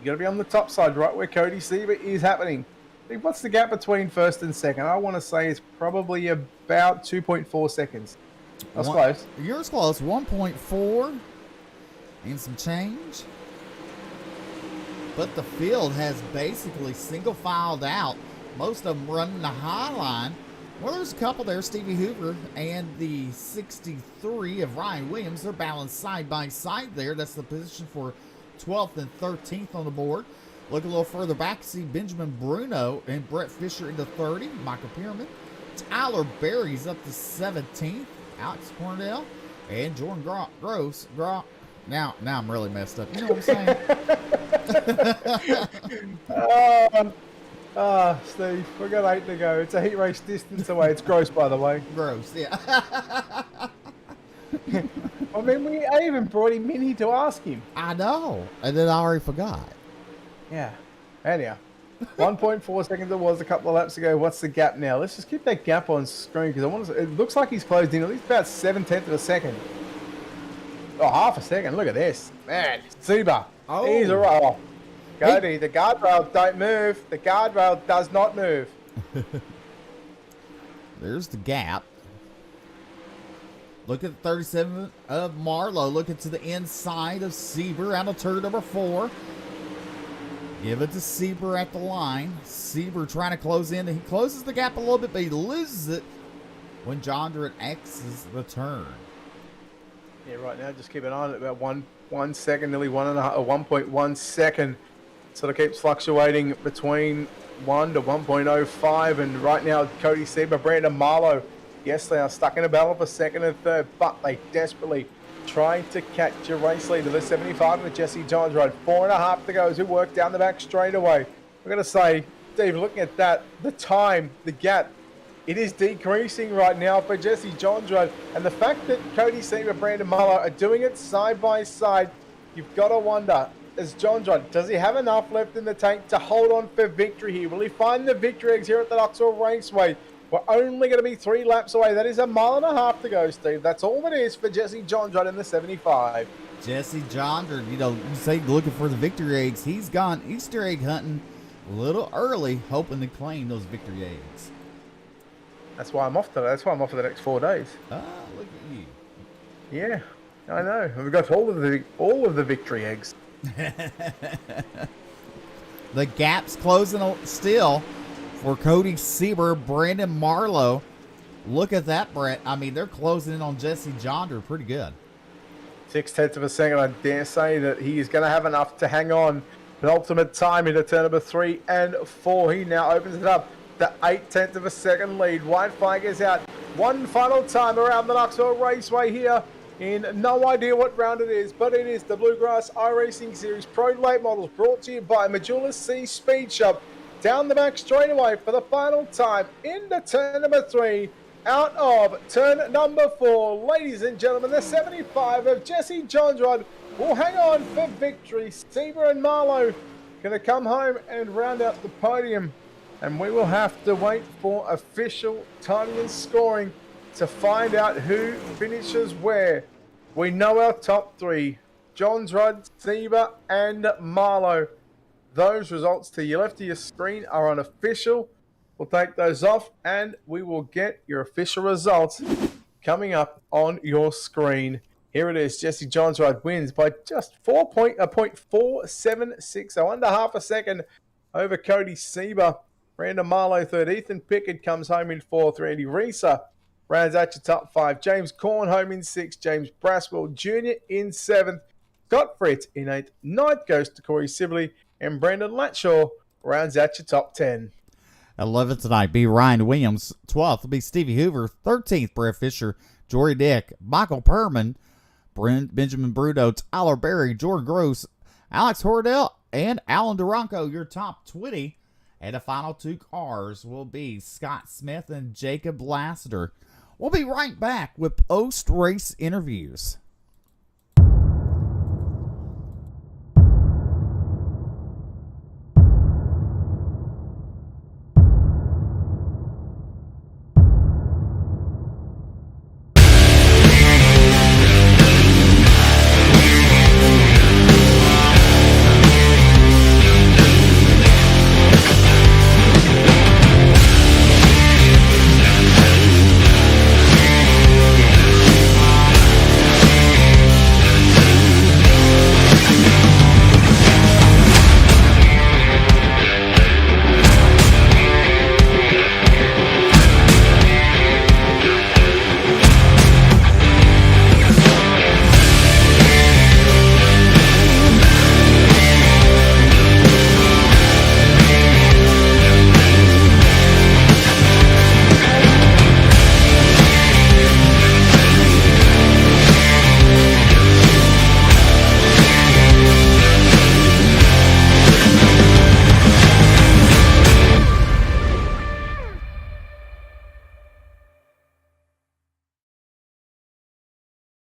got to be on the top side, right where Cody Sieber is happening. I think what's the gap between 1st and 2nd? I want to say it's probably about 2.4 seconds. That's close. Yours close. 1.4 and some change. But the field has basically single filed out. Most of them running the high line. Well, there's a couple there. Stevie Hoover and the 63 of Ryan Williams. They're balanced side by side there. That's the position for 12th and 13th on the board. Look a little further back. See Benjamin Bruno and Brett Fisher into 30. Michael Pierman. Tyler Berry's up to 17th. Alex Cornell and Jordan Gross. Now I'm really messed up. You know what I'm saying? Steve, we've got 8 to go. It's a heat race distance away. It's gross, by the way. Gross, yeah. I mean, I even brought him in here to ask him. I know. And then I already forgot. Yeah. Anyhow, 1.4 seconds it was a couple of laps ago. What's the gap now? Let's just keep that gap on screen because it looks like he's closed in at least about 7/10 of a second. Oh, half a second. Look at this. Man, Sieber. Oh. He's a roll. Cody, the guardrail don't move. The guardrail does not move. There's the gap. Look at the 37 of Marlowe. Looking to the inside of Sieber out of turn number 4. Give it to Sieber at the line. Sieber trying to close in. He closes the gap a little bit, but he loses it when Jondren X's the turn. Yeah, right now, just keep an eye on it. About 1 second, nearly 1.1 second. Sort of keeps fluctuating between 1 to 1.05. And right now, Cody Sieber, Brandon Marlowe, yes, they are stuck in a battle for second and third, but they desperately trying to catch a race leader. The 75 with Jesse Johns rode 4.5 to go as we work down the back straight away. We're going to say, Steve, looking at that, the time, the gap, it is decreasing right now for Jesse Johns rode. And the fact that Cody Sieber and Brandon Marlowe are doing it side by side, you've got to wonder, as Johns rode, does he have enough left in the tank to hold on for victory here? Will he find the victory eggs here at the Knoxville Raceway? We're only going to be 3 laps away. That is 1.5 miles to go, Steve. That's all it is for Jesse Johns in the 75. Jesse Jondren, you say looking for the victory eggs. He's gone Easter egg hunting a little early, hoping to claim those victory eggs. That's why I'm off today. That's why I'm off for the next 4 days. Ah, look at you. Yeah, I know. We've got all of the victory eggs. The gap's closing still for Cody Sieber, Brandon Marlowe. Look at that, Brett. I mean, they're closing in on Jesse Jondren pretty good. 0.6 of a second. I dare say that he is going to have enough to hang on. Penultimate time into turn number 3 and 4. He now opens it up. The 0.8 of a second lead. White flag is out. One final time around the Knoxville Raceway here. In no idea what round it is, but it is the Bluegrass Iracing Series Pro Late Models brought to you by Majula C Speed Shop. Down the back straightaway for the final time into turn number 3. Out of turn number 4. Ladies and gentlemen, the 75 of Jesse Jondren will hang on for victory. Sieber and Marlowe going to come home and round out the podium. And we will have to wait for official timing and scoring to find out who finishes where. We know our top 3. Jondren, Sieber, and Marlowe. Those results to your left of your screen are unofficial. We'll take those off and we will get your official results coming up on your screen. Here it is. Jesse Jondren wins by just 0.476, so under half a second over Cody Sieber. Brandon Marlowe third. Ethan Pickett comes home in 4th. Randy Reeser rounds out your top 5. James Corn home in 6th. James Braswell Jr. in 7th. Scott Fritz in 8th. 9th goes to Corey Sibley. And Brandon Latshaw rounds out your top 10. 11th tonight, be Ryan Williams. 12th will be Stevie Hoover. 13th, Brett Fisher. Jory Dick. Michael Perman. Benjamin Brudo. Tyler Berry. Jordan Gross. Alex Hordell. And Alan Duranco, your top 20. And the final 2 cars will be Scott Smith and Jacob Lassiter. We'll be right back with post-race interviews.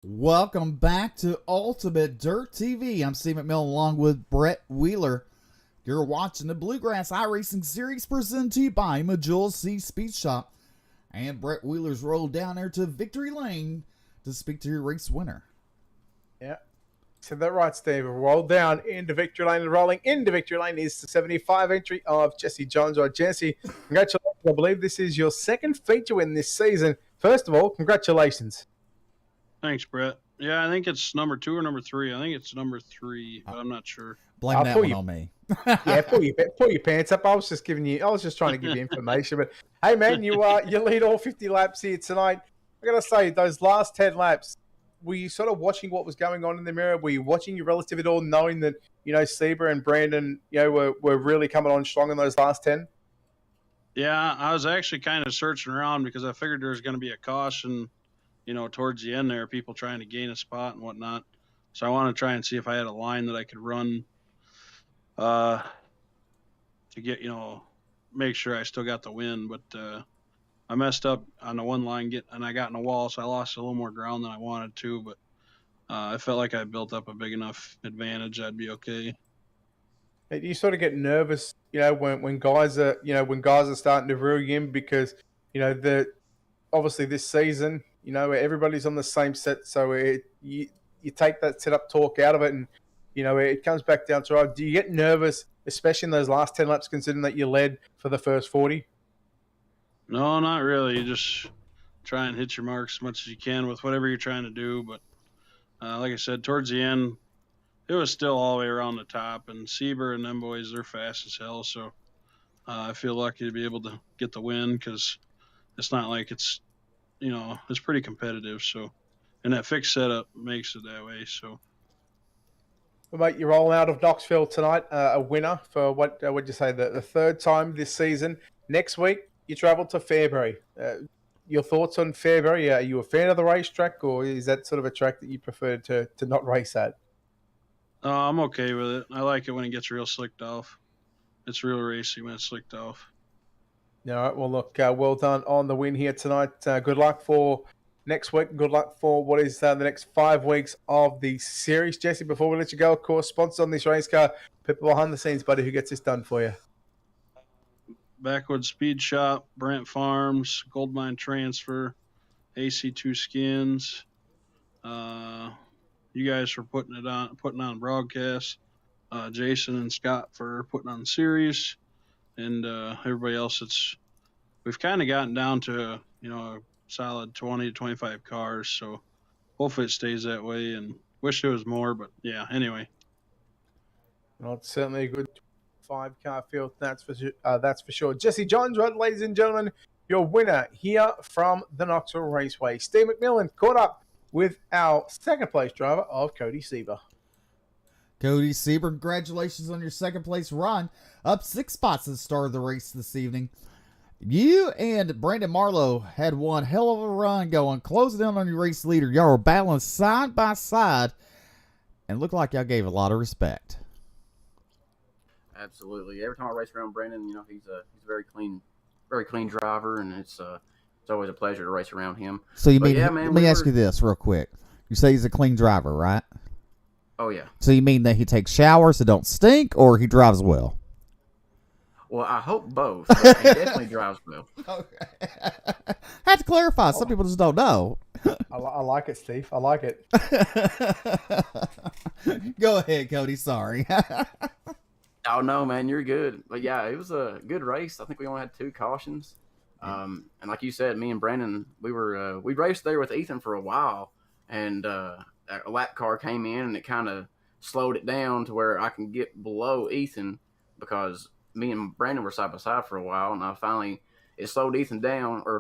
Welcome back to Ultimate Dirt TV. I'm Steve McMillan along with Brett Wheeler. You're watching the Bluegrass Iracing Series presented to you by Majula C Speed Shop. And Brett Wheeler's rolled down there to Victory Lane to speak to your race winner. Yeah. So that right, Steve. Roll down into victory lane and rolling into victory lane is the 75 entry of Jesse Johns. Right, Jesse, congratulations. I believe this is your second feature win this season. First of all, congratulations. Thanks, Brett. Yeah, I think it's number 2 or number 3. I think it's number 3, but I'm not sure. Blame that one on me. Yeah, pull your pants up. I was just trying to give you information. But hey, man, you lead all 50 laps here tonight. I gotta say, those last 10 laps, were you sort of watching what was going on in the mirror? Were you watching your relative at all, knowing that Sieber and Brandon, were really coming on strong in those last 10? Yeah, I was actually kind of searching around because I figured there was going to be a caution, towards the end there, people trying to gain a spot and whatnot. So I want to try and see if I had a line that I could run to get, make sure I still got the win. But I messed up on the one line and I got in a wall, so I lost a little more ground than I wanted to. But I felt like I built up a big enough advantage. I'd be okay. You sort of get nervous, when guys are starting to reel you in because, obviously this season, everybody's on the same set, so you take that setup talk out of it, and it comes back down to, do you get nervous, especially in those last 10 laps, considering that you led for the first 40? No, not really. You just try and hit your marks as much as you can with whatever you're trying to do. But like I said, towards the end, it was still all the way around the top, and Sieber and them boys, they're fast as hell. So I feel lucky to be able to get the win because it's not like it's pretty competitive. So, and that fixed setup makes it that way. So, well, mate, you're rolling out of Knoxville tonight, a winner for what would you say the third time this season. Next week you travel to Fairbury. Your thoughts on Fairbury? Are you a fan of the racetrack, or is that sort of a track that you prefer to not race at? I'm okay with it. I like it when it gets real slicked off. It's real racy when it's slicked off. All right. Well, look, well done on the win here tonight. Good luck for next week. Good luck for what is the next 5 weeks of the series. Jesse, before we let you go, of course, sponsors on this race car, people behind the scenes, buddy, who gets this done for you? Backwoods Speed Shop, Brent Farms, Goldmine Transfer, AC2 Skins. You guys for putting on broadcast. Jason and Scott for putting on the series, and everybody else. We've kind of gotten down to a solid 20 to 25 cars, so hopefully it stays that way. And wish there was more, but yeah. Anyway, well, it's certainly a good 5-car field. That's for sure. Jesse Johns, right, ladies and gentlemen, your winner here from the Knoxville Raceway. Steve McMillan caught up with our second place driver of Cody Sieber. Cody Sieber, congratulations on your second place run. Up 6 spots at the start of the race this evening. You and Brandon Marlowe had one hell of a run going, closing in on your race leader. Y'all were battling side by side and looked like y'all gave a lot of respect. Absolutely. Every time I race around Brandon, he's a very clean driver, and it's always a pleasure to race around him. So let me ask you this real quick. You say he's a clean driver, right? Oh, yeah. So you mean that he takes showers that don't stink, or he drives well? Well, I hope both, but he definitely drives well. Okay. I have to clarify. Some people just don't know. I like it, Steve. I like it. Go ahead, Cody. Sorry. Oh, no, man. You're good. But, yeah, it was a good race. I think we only had 2 cautions. And like you said, me and Brandon, we raced there with Ethan for a while, and a lap car came in and it kind of slowed it down to where I can get below Ethan because me and Brandon were side by side for a while, and it slowed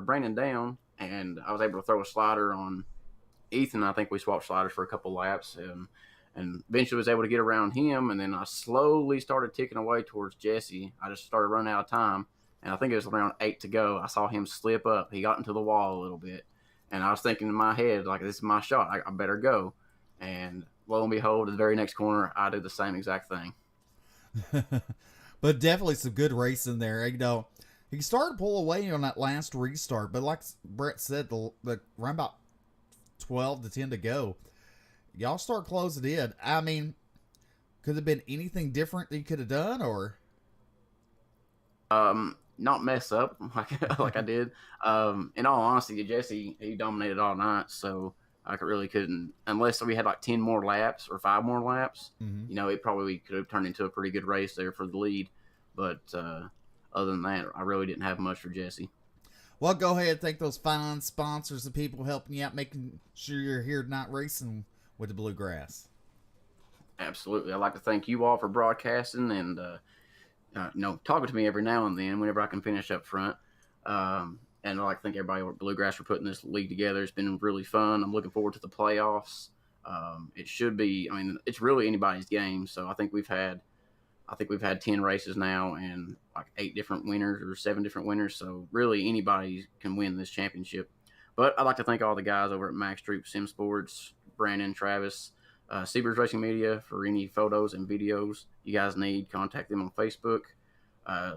Brandon down, and I was able to throw a slider on Ethan. I think we swapped sliders for a couple laps, and eventually was able to get around him, and then I slowly started ticking away towards Jesse. I just started running out of time. And I think it was around 8 to go. I saw him slip up. He got into the wall a little bit. And I was thinking in my head, like, this is my shot. I better go. And lo and behold, in the very next corner, I did the same exact thing. But definitely some good racing there. He started to pull away on that last restart. But like Brett said, the around about 12 to 10 to go, y'all start closing in. I mean, could there have been anything different that you could have done, or? Not mess up like I did. In all honesty, Jesse, he dominated all night, so I really couldn't, unless we had like 10 more laps or 5 more laps. Mhm. You know, it probably could have turned into a pretty good race there for the lead. But other than that, I really didn't have much for Jesse. Well, go ahead and thank those fine sponsors, the people helping you out, making sure you're here tonight racing with the Bluegrass. Absolutely. I'd like to thank you all for broadcasting and, talking to me every now and then whenever I can finish up front. And I'd like to thank everybody at Bluegrass for putting this league together. It's been really fun. I'm looking forward to the playoffs. It should be, it's really anybody's game. So I think we've had 10 races now and like 8 different winners or 7 different winners. So really anybody can win this championship. But I'd like to thank all the guys over at Max Troop Sim Sports, Brandon, Travis, Seabirds Racing Media for any photos and videos you guys need. Contact them on Facebook.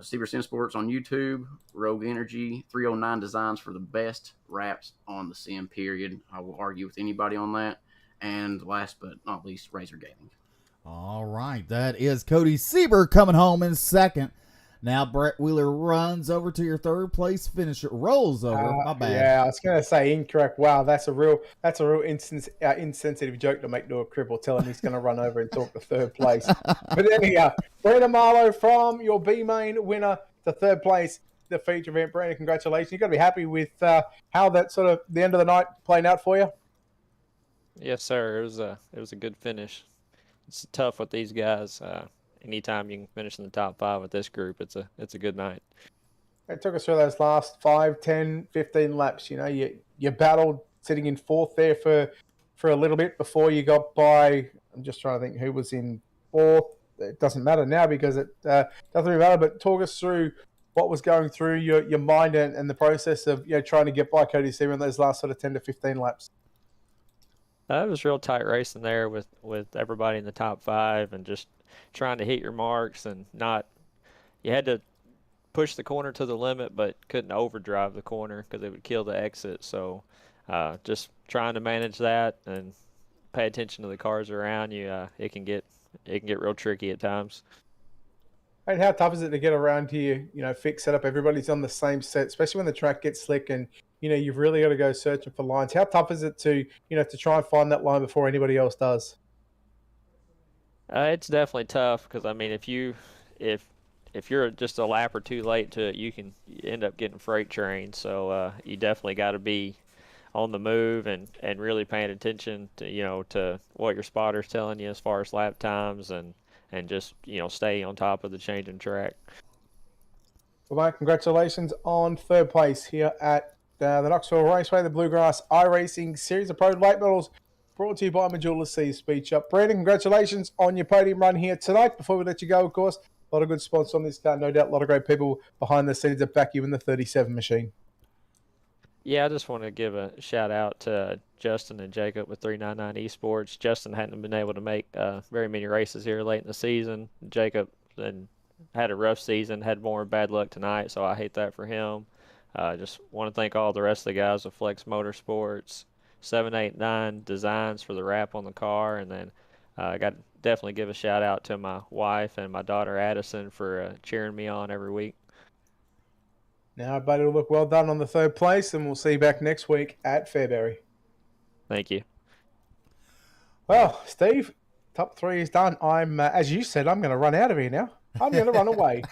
Seabirds Sim Sports on YouTube. Rogue Energy, 309 Designs for the best wraps on the sim, period. I will argue with anybody on that. And last but not least, Razor Gaming. All right, that is Cody Sieber coming home in second. Now Brett Wheeler runs over to your third place finisher, rolls over. My bad. Yeah, I was going to say incorrect. Wow, that's a real insensitive joke to make to a cripple, tell him he's going to run over and talk to third place. But anyhow, Brandon Marlowe from your B main winner to third place, the feature event. Brandon, congratulations. You've got to be happy with how that sort of the end of the night playing out for you. Yes, sir. It was a good finish. It's tough with these guys. Anytime you can finish in the top 5 with this group, it's a good night. It took us through those last 5, 10, 15 laps. You know, you battled sitting in 4th there for a little bit before you got by. I'm just trying to think who was in 4th. It doesn't matter now because it doesn't really matter. But talk us through what was going through your mind and the process of trying to get by Cody Sieber in those last sort of 10 to 15 laps. It was real tight racing there with everybody in the top 5 and just trying to hit your marks and you had to push the corner to the limit but couldn't overdrive the corner because it would kill the exit. So just trying to manage that and pay attention to the cars around you. It can get real tricky at times. And how tough is it to get around here, fix set up, everybody's on the same set, especially when the track gets slick and you've really got to go searching for lines. How tough is it to try and find that line before anybody else does? It's definitely tough because if you're just a lap or 2 late to it, you can end up getting freight trained. So you definitely got to be on the move and really paying attention to what your spotter's telling you as far as lap times and just stay on top of the changing track. Well, mate, congratulations on third place here at the Knoxville Raceway, the Bluegrass Iracing Series of Pro Late Models, brought to you by Majula C Speed Shop. Brandon, congratulations on your podium run here tonight. Before we let you go, of course, a lot of good sponsors on this car, no doubt, a lot of great people behind the scenes that back you in the 37 machine. Yeah, I just want to give a shout out to Justin and Jacob with 399 Esports. Justin hadn't been able to make very many races here late in the season. Jacob had a rough season, had more bad luck tonight, so I hate that for him. Just want to thank all the rest of the guys with Flex Motorsports, 789 Designs for the wrap on the car, and then I got to definitely give a shout out to my wife and my daughter Addison for cheering me on every week. Now, everybody will look well done on the third place, and we'll see you back next week at Fairbury. Thank you. Well, Steve, top 3 is done. I'm, as you said, I'm going to run out of here now. I'm going to run away.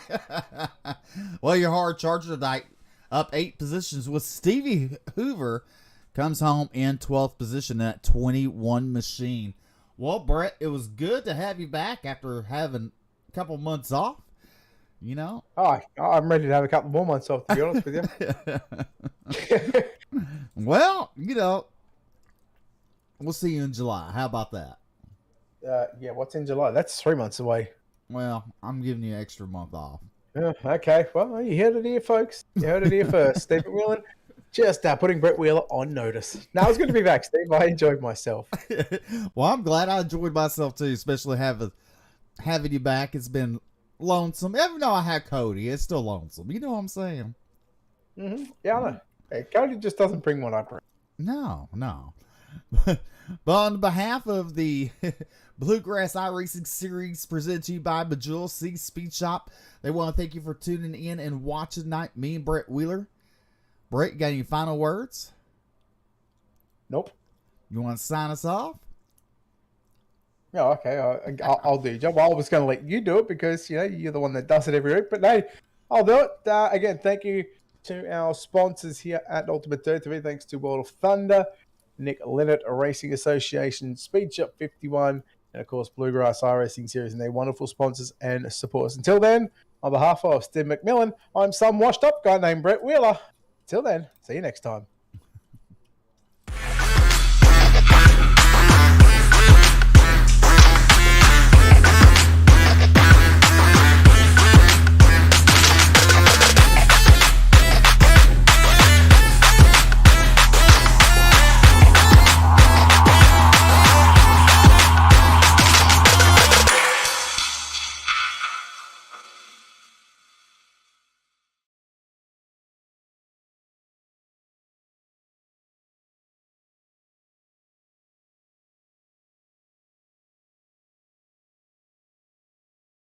Well, your hard charger tonight, up 8 positions with Stevie Hoover, comes home in 12th position at 21 machine. Well, Brett, it was good to have you back after having a couple months off. Oh, I'm ready to have a couple more months off, to be honest with you. Well, we'll see you in July. How about that? Yeah, what's in July? That's 3 months away. Well, I'm giving you an extra month off. Okay, well, you heard it here, folks. You heard it here first. Stephen Whelan, just putting Brett Wheeler on notice. Now, I was going to be back, Steve. I enjoyed myself. Well, I'm glad I enjoyed myself, too, especially having you back. It's been lonesome. Even though I had Cody, it's still lonesome. You know what I'm saying? Mm-hmm. Yeah, I know. Hey, Cody just doesn't bring what I bring. No. But on behalf of the Bluegrass Iracing Series presented to you by Majula C Speed Shop, they want to thank you for tuning in and watching tonight. Me and Brett Wheeler. Brett, you got any final words? Nope. You want to sign us off? Yeah, okay. I'll do your job. I was going to let you do it because, you know, you're the one that does it every week. But no, I'll do it. Again, thank you to our sponsors here at Ultimate Dirt TV. Thanks to World of Thunder, Nick Leonard Racing Association, Speed Shop 51, and of course, Bluegrass Iracing Series, and their wonderful sponsors and supporters. Until then, on behalf of Steve McMillan, I'm some washed up guy named Brett Wheeler. Till then, see you next time.